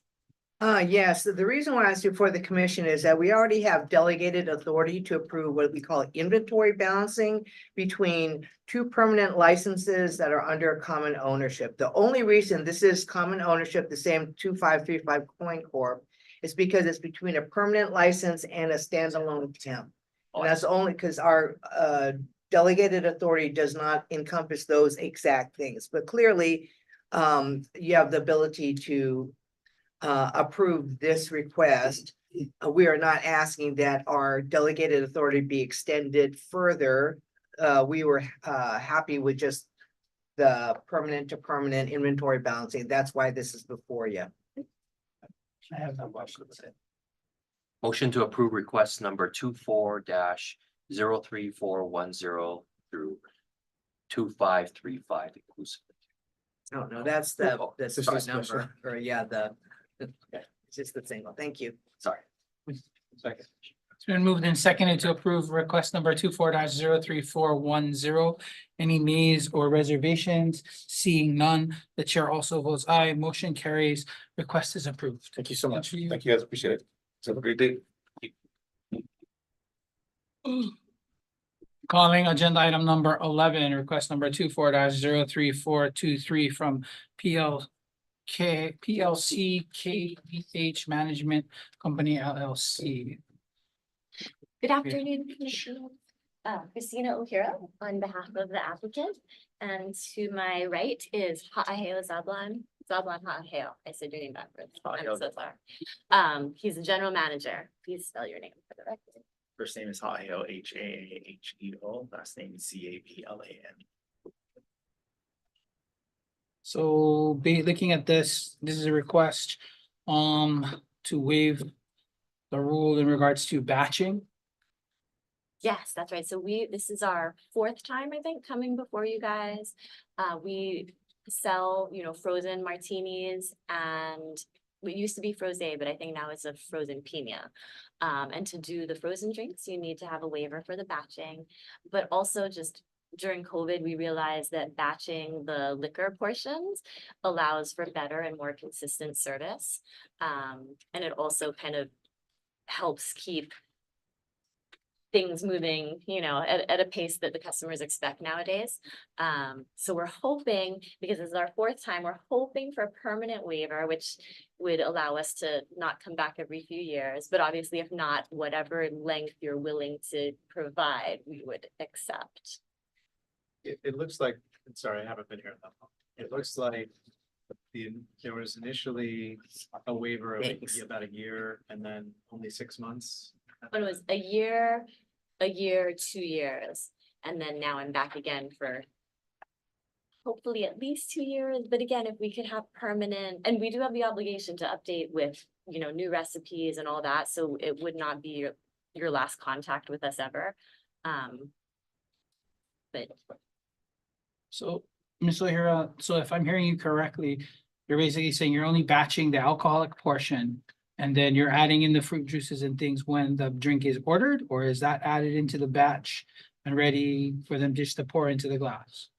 Speaker 4: Yes, the reason why I asked before the commission is that we already have delegated authority to approve what we call inventory balancing between two permanent licenses that are under common ownership. The only reason this is common ownership, the same 2535 Coin Corp, is because it's between a permanent license and a standalone temp. And that's only because our delegated authority does not encompass those exact things, but clearly you have the ability to approve this request. We are not asking that our delegated authority be extended further. We were happy with just the permanent to permanent inventory balancing. That's why this is before you.
Speaker 1: I have no questions.
Speaker 2: Motion to approve request number 24-03410 through 2535 inclusive.
Speaker 4: Oh, no, that's the
Speaker 11: This
Speaker 4: spot
Speaker 11: is special.
Speaker 4: number, or yeah, it's just the single. Thank you.
Speaker 2: Sorry.
Speaker 3: Second.
Speaker 1: It's been moved and seconded to approve request number 24-03410. Any nays or reservations? Seeing none, the chair also votes aye. Motion carries. Request is approved.
Speaker 11: Thank you so much.
Speaker 12: Thank you guys, appreciate it. Have a great day.
Speaker 1: Calling agenda item number 11, request number 24-03423 from PLC KVH Management Company LLC.
Speaker 7: Good afternoon, Commissioners. Christina O'Hara on behalf of the applicant. And to my right is Ha'aheo Zablan. Zablan Ha'aheo. I said your name backwards. I'm so sorry. He's the general manager. Please spell your name for the record.
Speaker 13: First name is Haheo, Haaheo. Last name is Caplan.
Speaker 1: So looking at this is a request to waive the rule in regards to batching.
Speaker 7: Yes, that's right. So this is our fourth time, I think, coming before you guys. We sell, frozen martinis, and it used to be frosé, but I think now it's a frozen piña. And to do the frozen drinks, you need to have a waiver for the batching, but also just during COVID, we realized that batching the liquor portions allows for better and more consistent service. And it also kind of helps keep things moving, at a pace that the customers expect nowadays. So we're hoping, because this is our fourth time, we're hoping for a permanent waiver, which would allow us to not come back every few years. But obviously, if not, whatever length you're willing to provide, we would accept.
Speaker 5: It looks like, I'm sorry, I haven't been here that long. It looks like there was initially a waiver of about a year and then only 6 months.
Speaker 7: But it was a year, 2 years, and then now I'm back again for hopefully at least 2 years. But again, if we could have permanent, and we do have the obligation to update with, new recipes and all that, so it would not be your last contact with us ever. But
Speaker 1: So, Ms. O'Hara, so if I'm hearing you correctly, you're basically saying you're only batching the alcoholic portion, and then you're adding in the fruit juices and things when the drink is ordered, or is that added into the batch and ready for them just to pour into the glass?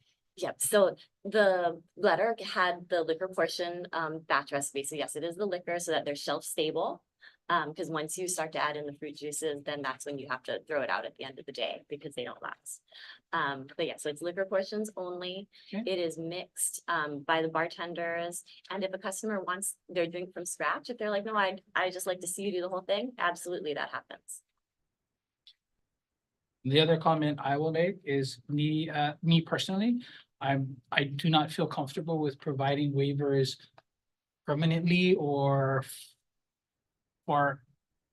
Speaker 7: yep, so the letter had the liquor portion batch recipe. So yes, it is the liquor so that they're shelf stable. Because once you start to add in the fruit juices, then that's when you have to throw it out at the end of the day because they don't last. But yeah, so it's liquor portions only.
Speaker 1: Okay.
Speaker 7: It is mixed by the bartenders. And if a customer wants their drink from scratch, if they're like, no, I just like to see you do the whole thing, absolutely that happens.
Speaker 1: The other comment I will make is me personally, I do not feel comfortable with providing waivers permanently or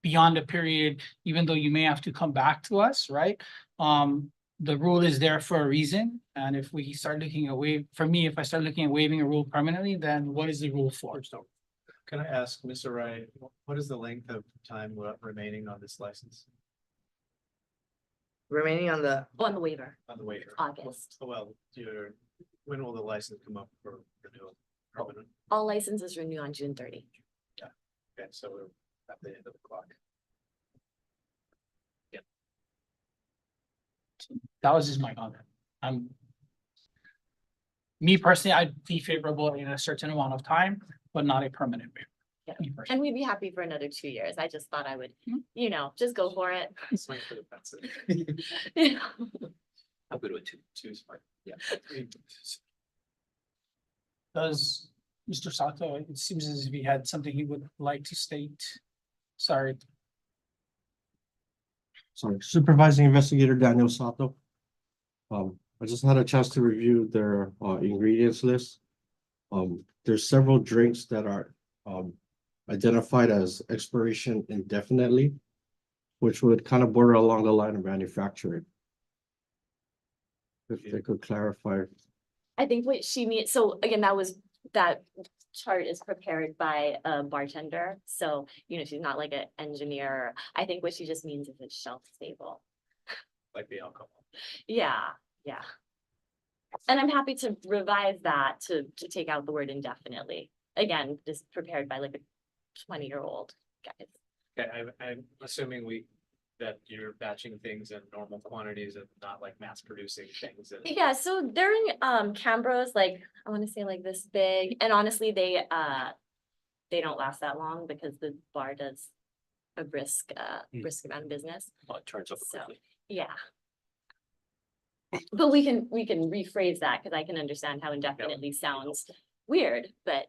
Speaker 1: beyond a period, even though you may have to come back to us, right? The rule is there for a reason. And if we start looking at if I start looking at waiving a rule permanently, then what is the rule for? So
Speaker 5: Can I ask, Mr. Wright, what is the length of time remaining on this license,
Speaker 4: Remaining on the,
Speaker 7: On the waiver,
Speaker 5: on the waiver?
Speaker 7: August.
Speaker 5: Well, when will the license come up for renewal? Permanent?
Speaker 7: All licenses renew on June 30.
Speaker 5: Okay, so we're at the end of the clock.
Speaker 1: that was just my comment. Me personally, I'd be favorable in a certain amount of time, but not a permanent waiver.
Speaker 7: Yeah.
Speaker 1: Me personally.
Speaker 7: And we'd be happy for another 2 years. I just thought I would, just go for it.
Speaker 5: Swing for the fences.
Speaker 2: I'm good with two.
Speaker 5: Two's fine.
Speaker 2: Yeah.
Speaker 1: Does Mr. Sato, it seems as if he had something he would like to state. Sorry.
Speaker 14: Sorry, Supervising Investigator Daniel Sato. I just had a chance to review their ingredients list. There's several drinks that are identified as expiration indefinitely, which would kind of border along the line of manufacturing. If they could clarify.
Speaker 15: I think what she means, so again, that chart is prepared by a bartender, so, you know, she's not like an engineer. I think what she just means is it's shelf stable.
Speaker 5: Like the alcohol.
Speaker 15: Yeah, yeah. And I'm happy to revise that to take out the word indefinitely. Again, just prepared by like a 20-year-old guys.
Speaker 5: Okay, I'm assuming that you're batching things in normal quantities and not like mass producing things.
Speaker 15: Yeah, so they're in Cambros, like I want to say like this big, and honestly they don't last that long because the bar does a brisk amount of business.
Speaker 2: Oh, it turns over
Speaker 15: So
Speaker 2: quickly.
Speaker 15: yeah. But we can rephrase that because I can understand how indefinitely sounds weird, but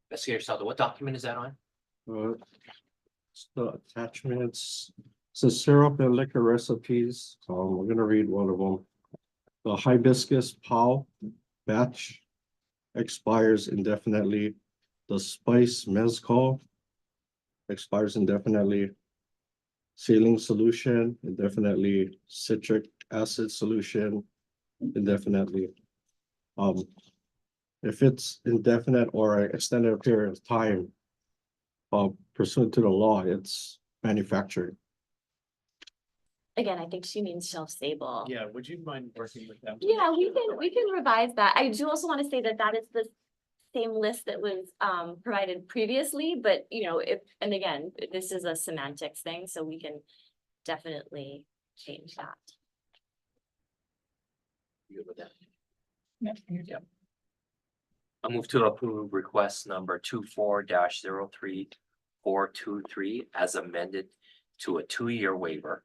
Speaker 2: Investigator Saldo, what document is that on?
Speaker 14: It's the attachments, so syrup and liquor recipes, we're gonna read one of them. The hibiscus pow batch expires indefinitely. The spice mezcal expires indefinitely. Saline solution indefinitely. Citric acid solution indefinitely. If it's indefinite or an extended period of time, pursuant to the law, it's manufactured.
Speaker 15: again, I think she means shelf stable.
Speaker 5: Yeah, would you mind working with them?
Speaker 15: Yeah, we can revise that. I do also want to say that that is the same list that was provided previously, but you know, and again, this is a semantics thing, so we can definitely change that.
Speaker 2: You good with that?
Speaker 1: Yeah.
Speaker 2: I'll move to approve request number 24-03423 as amended to a 2-year waiver.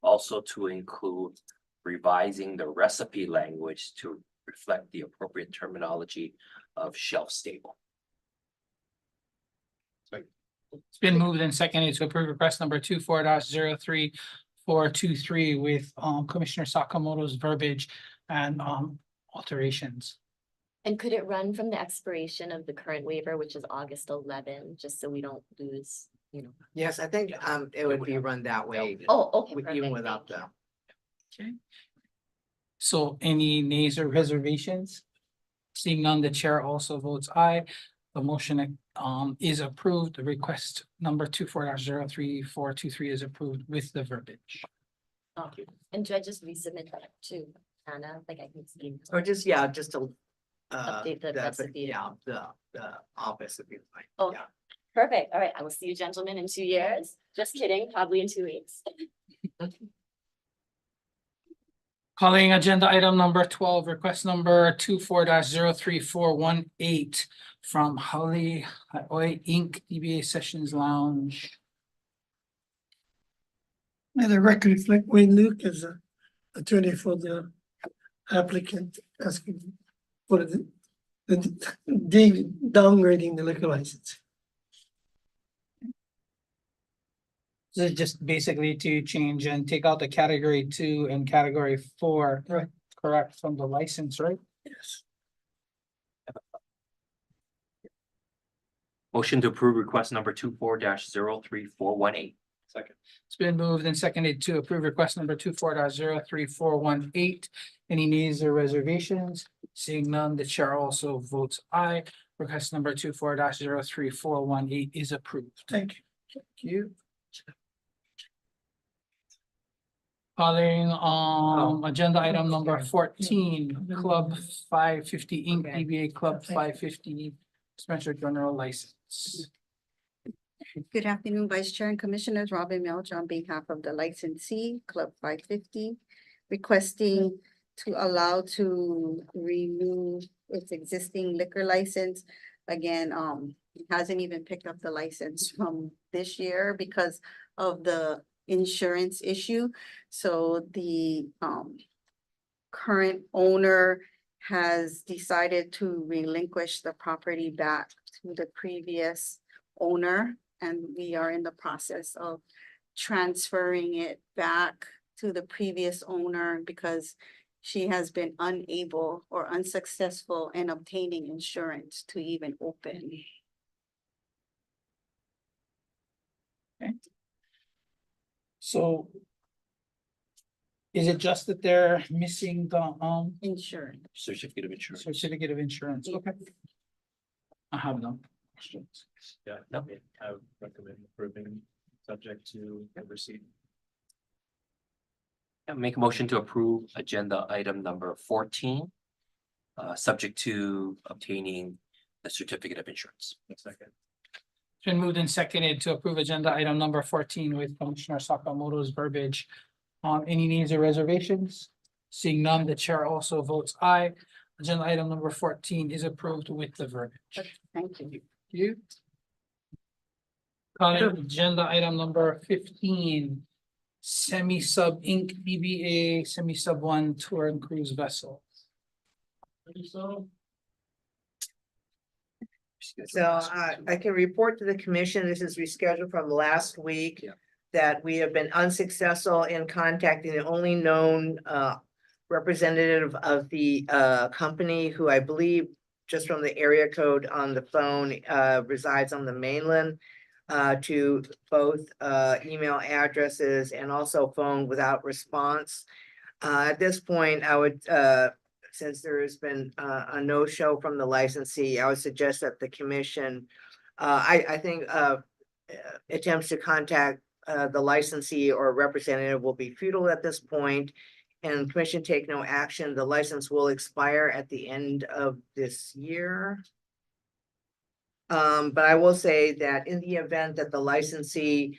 Speaker 2: Also to include revising the recipe language to reflect the appropriate terminology of shelf stable.
Speaker 1: It's been moved and seconded to approve request number 24-03423 with Commissioner Sakamoto's verbiage and alterations.
Speaker 15: And could it run from the expiration of the current waiver, which is August 11, just so we don't lose, you know?
Speaker 4: Yes, I think it would be run that way.
Speaker 15: Oh, okay.
Speaker 4: Even
Speaker 15: perfect,
Speaker 4: without
Speaker 15: thank
Speaker 4: the.
Speaker 1: Okay. So any nays or reservations? Seeing none, the chair also votes aye. The motion is approved. The request number 24-03423 is approved with the verbiage.
Speaker 15: you. Okay. And do I just resubmit that to Anna, like I can see?
Speaker 4: Or just to.
Speaker 15: Update the recipe.
Speaker 4: Yeah, the office would be like.
Speaker 15: Oh, perfect. All right, I will see you gentlemen in 2 years. Just kidding, probably in 2 weeks.
Speaker 1: Calling agenda item number 12, request number 24-03418 from Holly Inc. DBA Sessions Lounge.
Speaker 16: May the record reflect Wayne Luke as an attorney for the applicant asking for the downgrading the liquor license.
Speaker 1: This is just basically to change and take out the category 2 and category 4.
Speaker 16: Right.
Speaker 1: Correct, from the license, right?
Speaker 16: Yes.
Speaker 2: Motion to approve request number 24-03418.
Speaker 5: Second.
Speaker 1: It's been moved and seconded to approve request number 24-03418. Any nays or reservations? Seeing none, the chair also votes aye. Request number 24-03418 is approved.
Speaker 16: Thank you.
Speaker 1: Thank you. Calling agenda item number 14, Club 550 Inc.,
Speaker 4: Okay.
Speaker 1: DBA Club 550 Spencer General License.
Speaker 9: Good afternoon, Vice Chair and Commissioners. Robin Melch on behalf of the licensee, Club 550, requesting to allow to renew its existing liquor license. Again, it hasn't even picked up the license from this year because of the insurance issue. So the current owner has decided to relinquish the property back to the previous owner. And we are in the process of transferring it back to the previous owner because she has been unable or unsuccessful in obtaining insurance to even open.
Speaker 1: So is it just that they're missing the
Speaker 9: Insurance.
Speaker 2: Certificate of insurance.
Speaker 1: certificate of insurance? Okay. I have no questions.
Speaker 5: Yeah, no, I would recommend approving subject to receipt.
Speaker 2: And make a motion to approve agenda item number 14. Subject to obtaining the certificate of insurance.
Speaker 5: Second.
Speaker 1: It's been moved and seconded to approve agenda item number 14 with Commissioner Sakamoto's verbiage. Any needs or reservations? Seeing none, the chair also votes aye. Agenda item number 14 is approved with the verbiage.
Speaker 9: Thank you.
Speaker 1: You. Calling agenda item number 15. Semi-sub Inc. DBA Semi-sub 1 Tour and Cruise Vessel.
Speaker 4: So I can report to the commission, this is rescheduled from last week.
Speaker 2: Yeah.
Speaker 4: That we have been unsuccessful in contacting the only known representative of the company who I believe, just from the area code on the phone, resides on the mainland. To both email addresses and also phone without response. At this point, I would since there has been a no-show from the licensee, I would suggest that the commission, I think attempts to contact the licensee or representative will be futile at this point, and commission take no action. The license will expire at the end of this year. But I will say that in the event that the licensee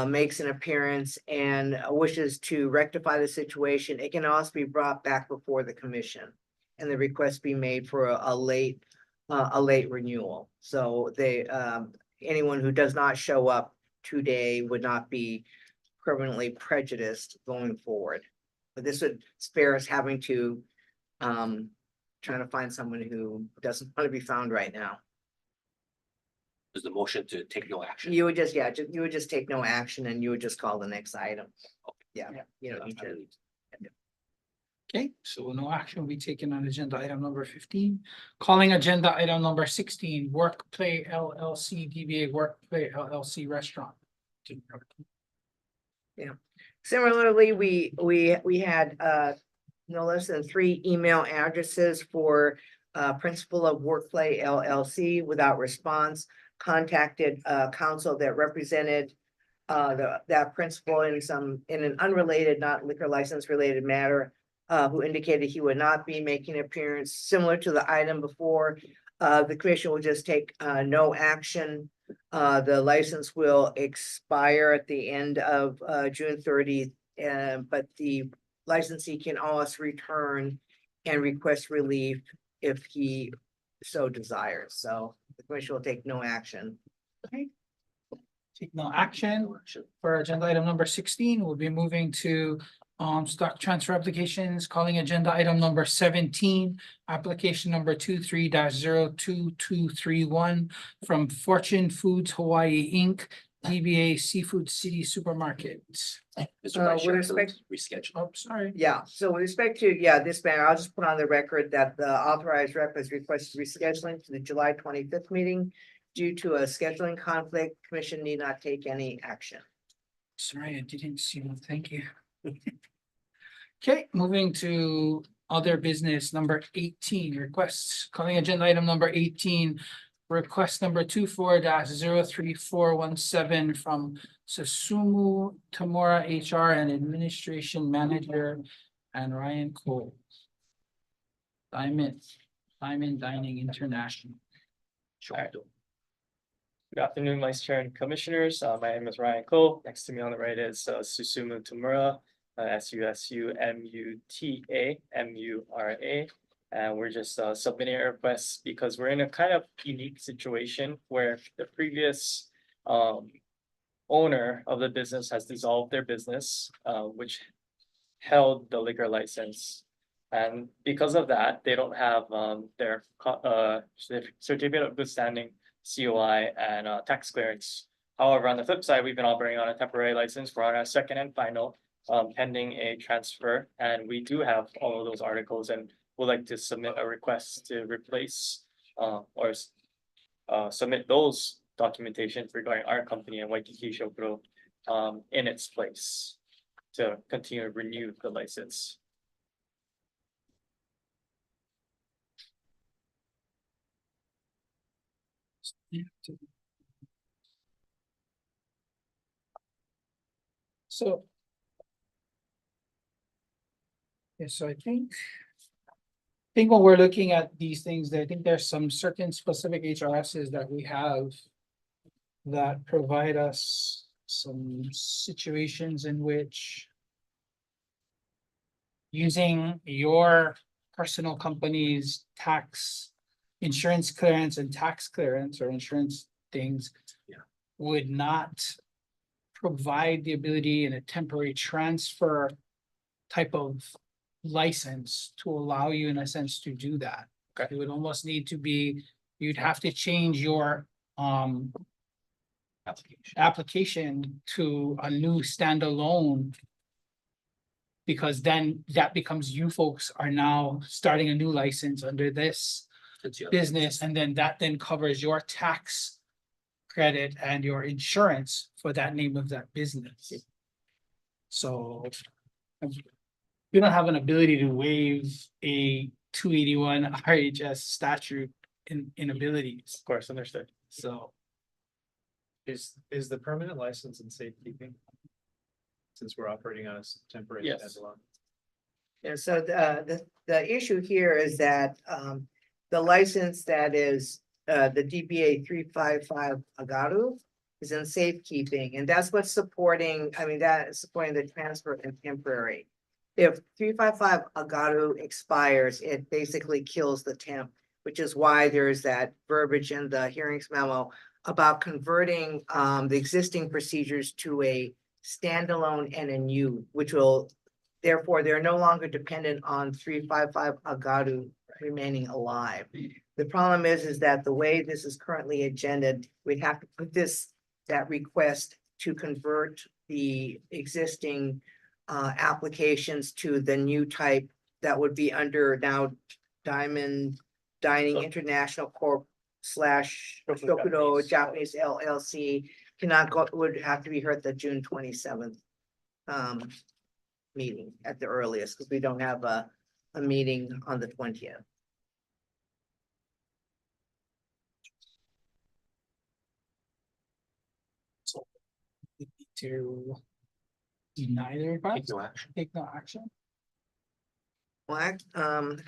Speaker 4: makes an appearance and wishes to rectify the situation, it can also be brought back before the commission. And the request be made for a late renewal. So they, anyone who does not show up today would not be permanently prejudiced going forward. But this would spare us having to trying to find someone who doesn't want to be found right now.
Speaker 2: Is the motion to take no action?
Speaker 4: You would just, yeah, you would just take no action and you would just call the next item. Yeah, you don't need to.
Speaker 1: Okay, so no action will be taken on agenda item number 15. Calling agenda item number 16, Workplay LLC, DBA Workplay LLC Restaurant.
Speaker 4: Yeah, similarly, we had no less than 3 email addresses for principal of Workplay LLC without response. Contacted counsel that represented that principal in an unrelated, not liquor license related matter, who indicated he would not be making an appearance similar to the item before. The commission will just take no action. The license will expire at the end of June 30th, but the licensee can always return and request relief if he so desires. So the commission will take no action.
Speaker 1: Okay. Take no action for agenda item number 16. We'll be moving to stock transfer applications, calling agenda item number 17, application number 23-02231 from Fortune Foods Hawaii Inc., DBA Seafood City Supermarket.
Speaker 2: Mr. Vice Chair,
Speaker 4: with respect-
Speaker 2: reschedule.
Speaker 1: Oh, sorry.
Speaker 4: Yeah, so with respect to, this matter, I'll just put on the record that the authorized rep has requested rescheduling to the July 25th meeting. Due to a scheduling conflict, commission need not take any action.
Speaker 1: Sorry, I didn't see them. Thank you. Okay, moving to other business, number 18, requests, calling agenda item number 18. Request number 24-03417 from Susumu Tamura HR and Administration Manager and Ryan Cole. Diamond Dining International.
Speaker 2: Sure.
Speaker 17: Good afternoon, Vice Chair and Commissioners. My name is Ryan Cole. Next to me on the right is Susumu Tamura, SUSUMUTA And we're just submitting a request because we're in a kind of unique situation where the previous owner of the business has dissolved their business, which held the liquor license. And because of that, they don't have their certificate of good standing, COI, and tax clearance. However, on the flip side, we've been operating on a temporary license. We're on our second and final pending a transfer, and we do have all of those articles and would like to submit a request to replace submit those documentations regarding our company and Waikiki Shokuro in its place to continue to renew the license.
Speaker 1: So. Yeah, so I think when we're looking at these things, I think there's some certain specific HRSs that we have that provide us some situations in which using your personal company's tax, insurance clearance and tax clearance or insurance things would not provide the ability in a temporary transfer type of license to allow you in a sense to do that. It would almost need to be, you'd have to change your application to a new standalone. Because then that becomes you folks are now starting a new license under this business, and then that then covers your tax credit and your insurance for that name of that business. So we don't have an ability to waive a 281 RHS statute in abilities.
Speaker 17: Of course, understood.
Speaker 1: So
Speaker 5: Is the permanent license in safekeeping? Since we're operating on a temporary
Speaker 17: Yes.
Speaker 5: standalone.
Speaker 4: And so the issue here is that the license that is the DBA 355 Agaru is in safekeeping, and that's what's supporting, that is supporting the transfer and temporary. If 355 Agaru expires, it basically kills the temp, which is why there's that verbiage in the hearings memo about converting the existing procedures to a standalone and a new, which will, therefore, they're no longer dependent on 355 Agaru remaining alive. The problem is that the way this is currently agendaed, we'd have to put that request to convert the existing applications to the new type that would be under now Diamond Dining International Corp / Shokudo Japanese LLC cannot go, would have to be heard at the June 27th meeting at the earliest, because we don't have a meeting on the 20th.
Speaker 1: to deny the request,
Speaker 2: no action.
Speaker 1: take no action.
Speaker 4: Well,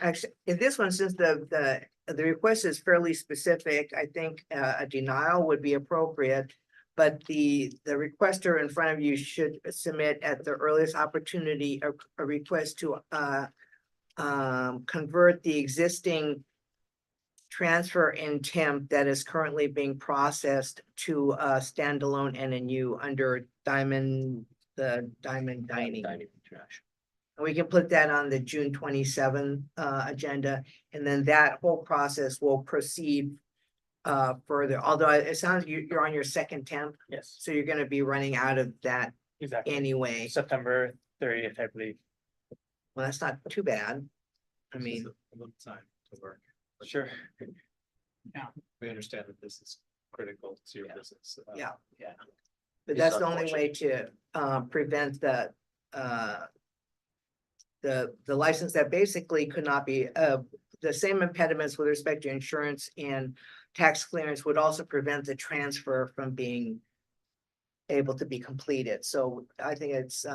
Speaker 4: actually, in this one, since the request is fairly specific, I think a denial would be appropriate. But the requester in front of you should submit at the earliest opportunity a request to convert the existing transfer in temp that is currently being processed to a standalone and a new under Diamond Dining. We can put that on the June 27th agenda, and then that whole process will proceed further, although it sounds you're on your second temp,
Speaker 17: Yes,
Speaker 4: so you're gonna be running out of that
Speaker 17: exactly.
Speaker 4: anyway.
Speaker 17: September 30th, I believe.
Speaker 4: Well, that's not too bad. I mean,
Speaker 5: A little time to work.
Speaker 17: Sure.
Speaker 5: We understand that this is critical to your business.
Speaker 4: yeah.
Speaker 2: Yeah.
Speaker 4: But
Speaker 2: It's
Speaker 4: that's the only way to prevent the license that basically could not be the same impediments with respect to insurance and tax clearance would also prevent the transfer from being able to be completed. So I think it's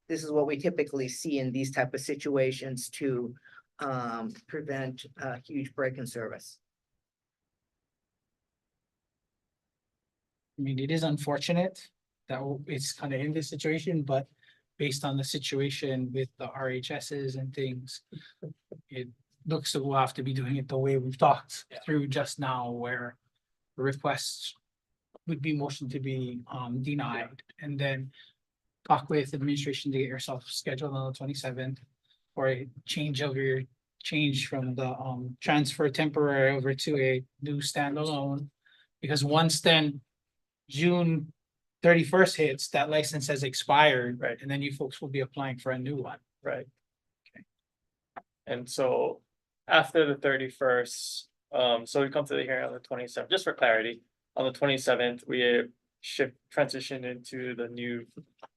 Speaker 4: this is what we typically see in these type of situations to prevent a huge break in service.
Speaker 1: I mean, it is unfortunate that it's kind of in this situation, but based on the situation with the RHSs and things, it looks like we'll have to be doing it the way we've talked through just now, where the requests would be motion to be denied, and then talk with administration to get yourself scheduled on the 27th for a change from the transfer temporary over to a new standalone. Because once then June 31st hits, that license has expired.
Speaker 17: Right.
Speaker 1: And then you folks will be applying for a new one.
Speaker 17: Right. And so after the 31st, so we come to the hearing on the 27th, just for clarity, on the 27th, we transition into the new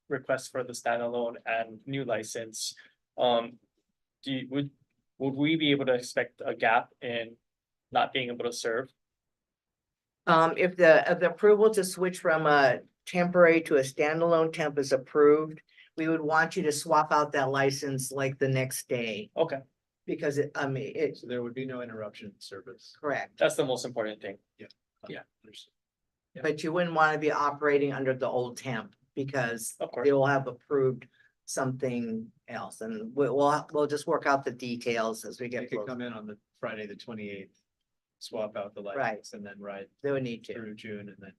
Speaker 17: request for the standalone and new license. Would we be able to expect a gap in not being able to serve?
Speaker 4: If the approval to switch from a temporary to a standalone temp is approved, we would want you to swap out that license like the next day.
Speaker 17: Okay,
Speaker 4: Because it's
Speaker 5: So there would be no interruption in service.
Speaker 4: correct,
Speaker 17: that's the most important thing.
Speaker 5: Understood.
Speaker 4: but you wouldn't want to be operating under the old temp because
Speaker 17: Of course.
Speaker 4: they will have approved something else, and we'll just work out the details as we
Speaker 5: You
Speaker 4: get
Speaker 5: could
Speaker 4: closer.
Speaker 5: come in on the Friday, the 28th, swap out the
Speaker 4: Right.
Speaker 5: lights and then ride
Speaker 4: They would need to.
Speaker 5: through June and then.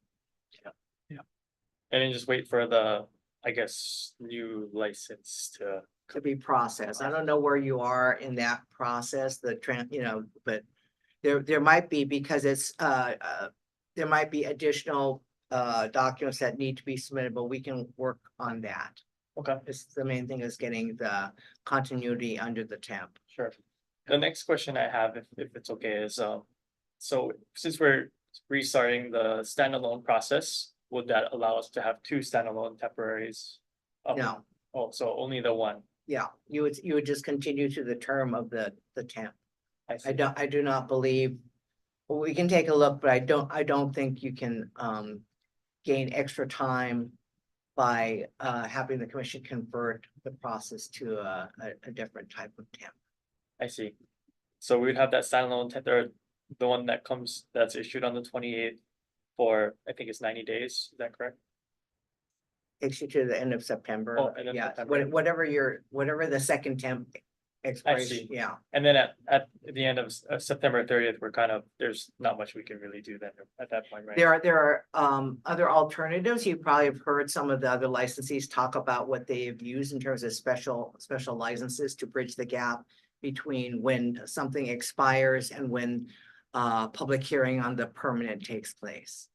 Speaker 17: And then just wait for the, I guess, new license to,
Speaker 4: Be processed. I don't know where you are in that process, but there might be, because it's, there might be additional documents that need to be submitted, but we can work on that.
Speaker 17: okay,
Speaker 4: It's the main thing is getting the continuity under the temp.
Speaker 17: sure. The next question I have, if it's okay, is, so since we're restarting the standalone process, would that allow us to have two standalone temporaries?
Speaker 4: No,
Speaker 17: Oh, so only the one?
Speaker 4: yeah, you would just continue to the term of the temp.
Speaker 17: I see.
Speaker 4: I do not believe, well, we can take a look, but I don't think you can gain extra time by having the commission convert the process to a different type of temp.
Speaker 17: I see. So we'd have that standalone or the one that's issued on the 28th for, I think it's 90 days, is that correct?
Speaker 4: Takes you to the end of September.
Speaker 17: Oh, end of
Speaker 4: Yeah,
Speaker 17: September.
Speaker 4: whatever the second temp expiration, yeah.
Speaker 17: And then at the end of September 30th, we're there's not much we can really do then at that point, right?
Speaker 4: There are other alternatives. You probably have heard some of the other licensees talk about what they have used in terms of special licenses to bridge the gap between when something expires and when public hearing on the permanent takes place.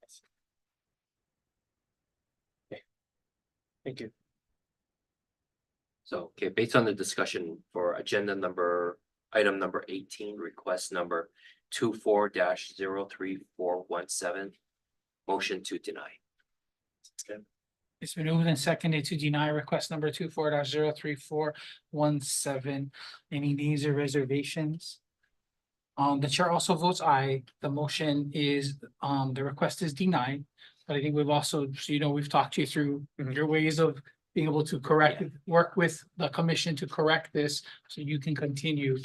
Speaker 17: Thank you.
Speaker 2: So, okay, based on the discussion for item number 18, request number 24-03417, motion to deny.
Speaker 1: It's been moved and seconded to deny request number 24-03417. Any nays or reservations? The chair also votes aye. The motion is, the request is denied. But I think we've also, so we've talked you through your ways of being able to work with the commission to correct this, so you can continue.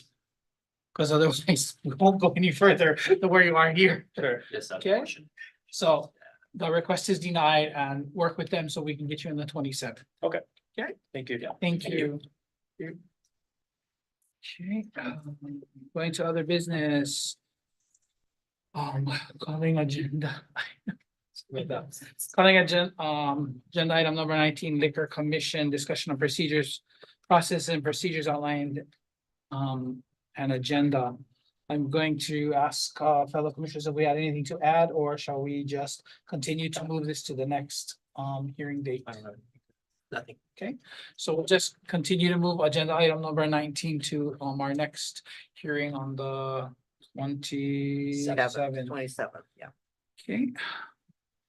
Speaker 1: Because otherwise, we won't go any further than where you are here.
Speaker 17: Sure.
Speaker 2: Yes,
Speaker 1: Okay.
Speaker 2: motion.
Speaker 1: So the request is denied, and work with them so we can get you on the 27th.
Speaker 17: Thank you.
Speaker 1: Thank you. Okay, going to other business. Calling agenda. Calling agenda item number 19, Liquor Commission, discussion of procedures, process and procedures outlined. And agenda. I'm going to ask fellow commissioners if we had anything to add, or shall we just continue to move this to the next hearing date?
Speaker 2: Nothing.
Speaker 1: Okay, so we'll just continue to move agenda item number 19 to our next hearing on the 27th.
Speaker 4: 27th, yeah.
Speaker 1: Okay.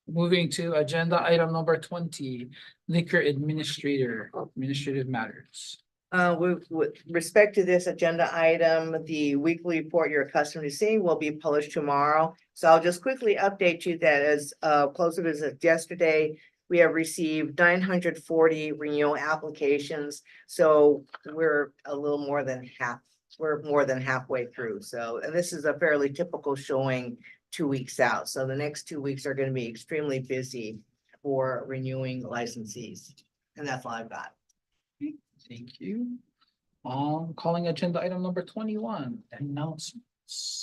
Speaker 1: Moving to agenda item number 20, liquor administrative matters.
Speaker 4: With respect to this agenda item, the weekly report you're accustomed to seeing will be published tomorrow. So I'll just quickly update you that as close of as yesterday, we have received 940 renewal applications. So we're a little more than halfway through. So, and this is a fairly typical showing 2 weeks out. So the next 2 weeks are going to be extremely busy for renewing licensees. And that's all I've got.
Speaker 1: Thank you. Calling agenda item number 21, announcements.